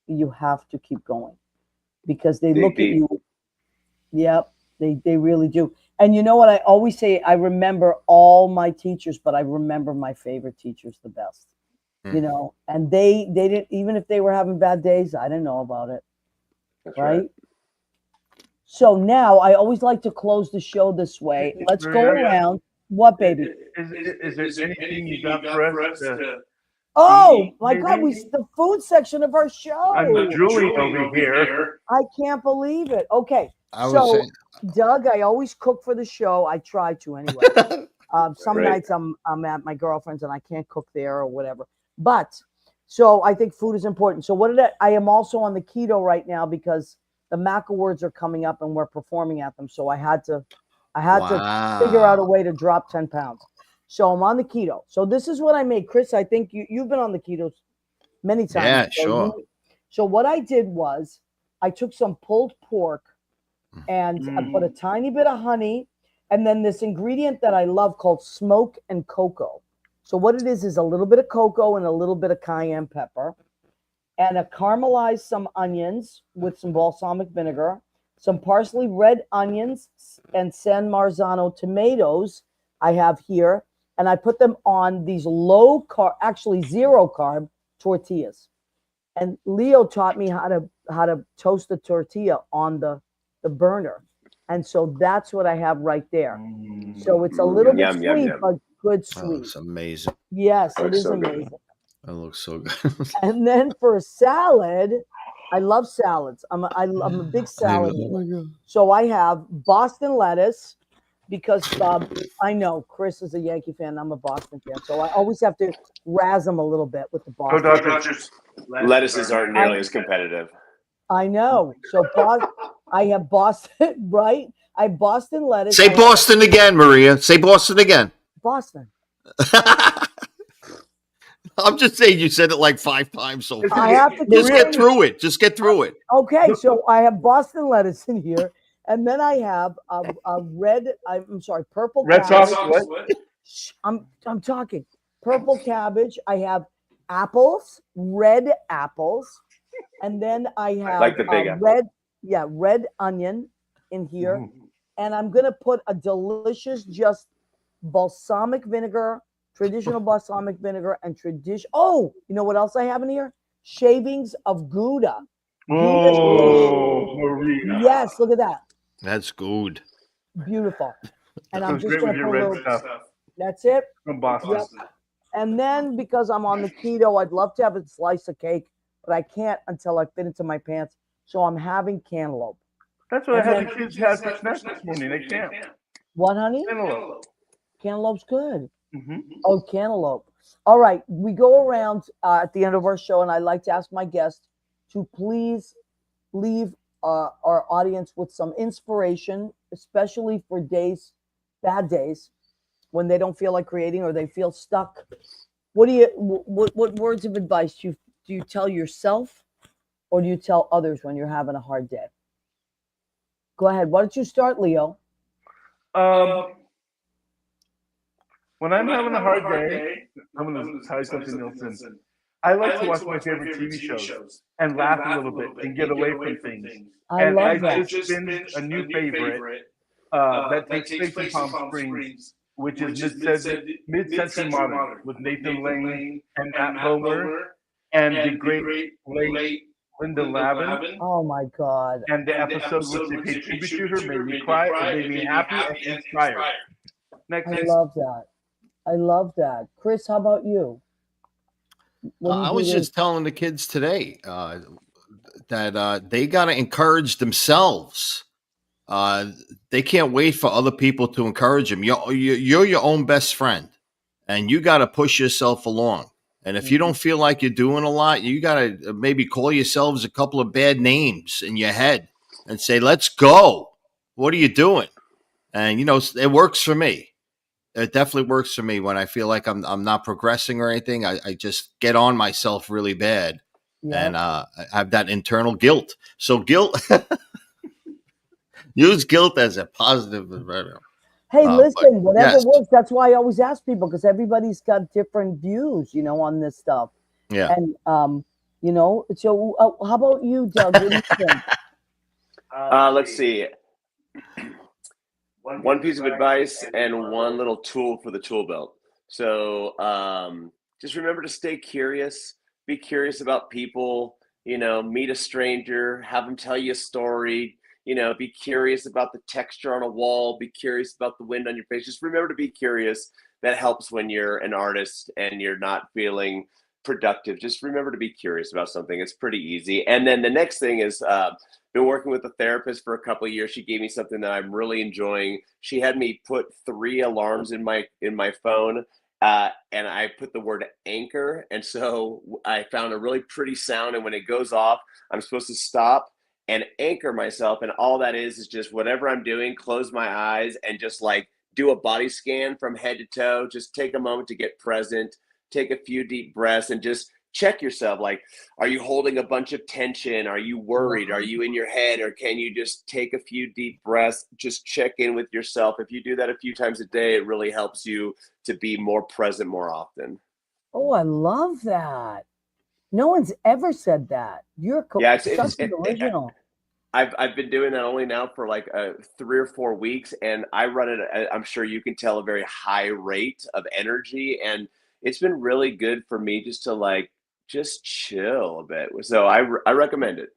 you have to keep going because they look at you. Yep, they really do. And you know what I always say? I remember all my teachers, but I remember my favorite teachers the best. You know, and they didn't, even if they were having bad days, I didn't know about it.
That's
Right? So now I always like to close the show this way. Let's go
Maria,
around. What, baby?
Is there anything you got for us to
Oh
eat,
my God,
maybe?
the food section of our
I'm
show.
drooling over here.
I can't believe it. Okay,
I was
so
saying.
Doug, I always cook for the show. I try to anyway. Some
Right.
nights I'm at my girlfriend's and I can't cook there or whatever. But so I think food is important. So I am also on the keto right now because the Mac Awards are coming up and we're performing at them. So I had to figure out a
Wow.
way to drop 10 pounds. So I'm on the keto. So this is what I made. Chris, I think you've been on the keto many times.
Yeah, sure.
So what I did was I took some pulled pork and I put a tiny bit of honey and then this ingredient that I love called smoke and cocoa. So what it is a little bit of cocoa and a little bit of cayenne pepper and caramelized some onions with some balsamic vinegar, some parsley, red onions, and San Marzano tomatoes I have here. And I put them on these low carb, actually zero carb tortillas. And Leo taught me how to toast the tortilla on the burner. And so that's what I have right there. So it's a little bit
Yum, yum,
sweet,
yum.
but good
That
sweet.
looks amazing.
Yes, it
Looks
is
so good.
amazing.
That looks so good.
And then for a salad, I love salads. I'm a big salad
Oh my
eater.
god.
So I have Boston lettuce because I know Chris is a Yankee fan. I'm a Boston fan. So I always have to razz him a little bit with the
Go
Boston.
Dodgers.
Lettuces aren't nearly as competitive.
I know. So I have Boston, right? I have Boston lettuce.
Say Boston again, Maria. Say Boston again.
Boston.
I'm just saying you said it like 5 times so far.
I have to
Just
keep
get
saying it.
through it. Just get through it.
Okay, so I have Boston lettuce in here, and then I have a red. I'm sorry, purple
Red
cabbage.
sauce. What?
Shh, I'm talking. Purple cabbage. I have apples, red apples, and then I have
Like the big apple.
red onion in here, and I'm gonna put a delicious just balsamic vinegar, traditional balsamic vinegar, and tradition. Oh, you know what else I have in here? Shavings of Gouda.
Oh, Maria.
Yes, look at that.
That's good.
Beautiful. And I'm
Sounds
just
great
going
with
to
your
put a
red
little,
stuff
that's it.
from Boston.
Yep. And then because I'm on the keto, I'd love to have a slice of cake, but I can't until I fit into my pants. So I'm having cantaloupe.
That's what I
And
had
then-
the kids have for snacks this morning. They can't.
What, honey?
Cantaloupe.
Cantaloupe's good.
Mm-hmm.
Oh, cantaloupe. All right. We go around at the end of our show, and I like to ask my guests to please leave our audience with some inspiration, especially for bad days, when they don't feel like creating or they feel stuck. What words of advice do you tell yourself, or do you tell others when you're having a hard day? Go ahead. Why don't you start, Leo?
When I'm having a hard day, I'm going to tell you something, Nielsen. I like to watch my favorite TV shows and laugh a little bit and get away from things.
I
And
love
I
that.
just binged a new favorite that takes place in Palm Springs, which is mid-century modern with Nathan Lane and Matt Bomer and the great late Linda Lavin.
Oh my God.
And the episode which they paid tribute to her made me cry, it made me happy and inspired. Next.
I love that. I love that. Chris, how about you? What do you
I
do
was
with-
just telling the kids today that they got to encourage themselves. They can't wait for other people to encourage them. You're your own best friend, and you got to push yourself along. And if you don't feel like you're doing a lot, you got to maybe call yourselves a couple of bad names in your head and say, let's go. What are you doing? And, it works for me. It definitely works for me when I feel like I'm not progressing or anything. I just get on myself really bad and I have that internal guilt. So guilt, use guilt as a positive.
Hey, listen, whatever
yes.
works. That's why I always ask people, because everybody's got different views, on this stuff.
Yeah.
And, so how about you, Doug? What do you think?
Let's see. One piece of advice and one little tool for the tool belt. So just remember to stay curious. Be curious about people. Meet a stranger. Have them tell you a story. Be curious about the texture on a wall. Be curious about the wind on your face. Just remember to be curious. That helps when you're an artist and you're not feeling productive. Just remember to be curious about something. It's pretty easy. And then the next thing is been working with a therapist for a couple of years. She gave me something that I'm really enjoying. She had me put 3 alarms in my phone, and I put the word anchor. And so I found a really pretty sound. And when it goes off, I'm supposed to stop and anchor myself. And all that is just whatever I'm doing, close my eyes and just like do a body scan from head to toe. Just take a moment to get present, take a few deep breaths and just check yourself. Like, are you holding a bunch of tension? Are you worried? Are you in your head? Or can you just take a few deep breaths? Just check in with yourself. If you do that a few times a day, it really helps you to be more present more often.
Oh, I love that. No one's ever said that. You're such an original.
I've been doing that only now for like 3 or 4 weeks, and I run it. I'm sure you can tell a very high rate of energy, and it's been really good for me just to just chill a bit. So I recommend it.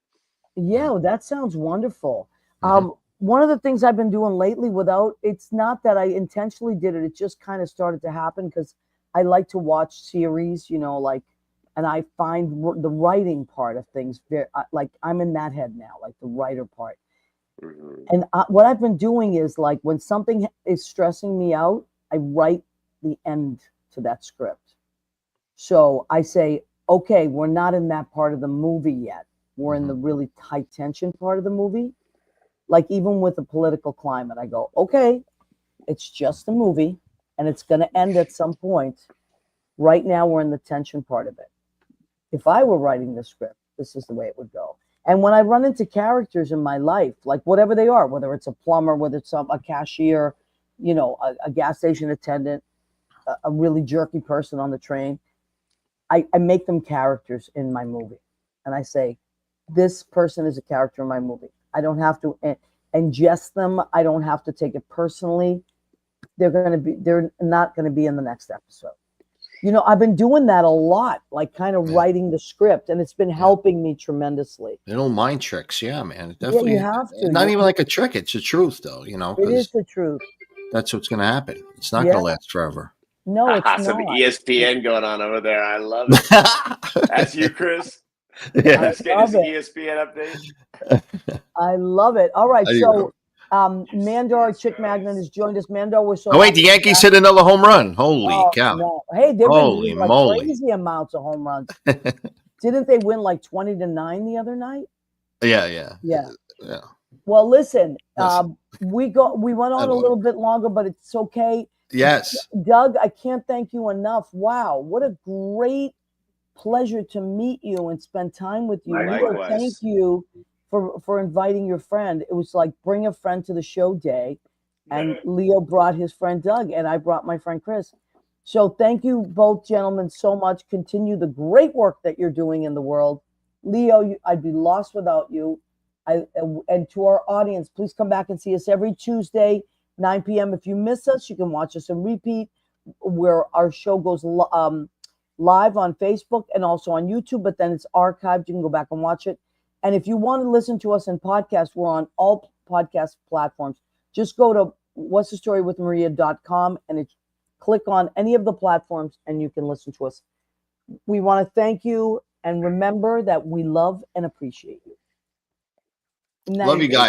Yeah, that sounds wonderful. One of the things I've been doing lately it's not that I intentionally did it. It just kind of started to happen because I like to watch series, and I find the writing part of things I'm in that head now, like the writer part.
Mm-hmm.
And what I've been doing is when something is stressing me out, I write the end to that script. So I say, okay, we're not in that part of the movie yet. We're in the really high tension part of the movie. Like even with the political climate, I go, okay, it's just a movie and it's going to end at some point. Right now, we're in the tension part of it. If I were writing the script, this is the way it would go. And when I run into characters in my life, like whatever they are, whether it's a plumber, whether it's a cashier, a gas station attendant, a really jerky person on the train, I make them characters in my movie. And I say, this person is a character in my movie. I don't have to ingest them. I don't have to take it personally. They're not going to be in the next episode. I've been doing that a lot, like kind of writing the script, and it's been helping me tremendously.
Little mind tricks. Yeah, man. Definitely.
Yeah, you have to.
Not even like a trick. It's the truth, though,
It is the truth.
That's what's going to happen. It's not going to last forever.
No, it's not.
Some ESPN going on over there. I love it. That's you, Chris.
Yeah.
Let's get his ESPN update.
I love it. All right, so Mandar Chick Magnet has joined us. Mandar, we're so.
Oh wait, the Yankees hit another home run. Holy cow!
No. Hey, they've
Holy
been
moly.
Crazy amounts of home runs. Didn't they win 20-9 the other night?
Yeah.
Well, listen, we went on a little bit longer, but it's okay.
Yes,
Doug, I can't thank you enough. Wow, what a great pleasure to meet you and spend time with you.
Likewise.
Thank you for inviting your friend. It was like bring a friend to the show day, and Leo brought his friend Doug, and I brought my friend Chris. So thank you both gentlemen so much. Continue the great work that you're doing in the world. Leo, I'd be lost without you. And to our audience, please come back and see us every Tuesday, 9 p.m. If you miss us, you can watch us in repeat, where our show goes live on Facebook and also on YouTube, but then it's archived. You can go back and watch it. And if you want to listen to us in podcast, we're on all podcast platforms. Just go to what'sthestorywithmaria.com and click on any of the platforms and you can listen to us. We want to thank you and remember that we love and appreciate you.
Love you guys.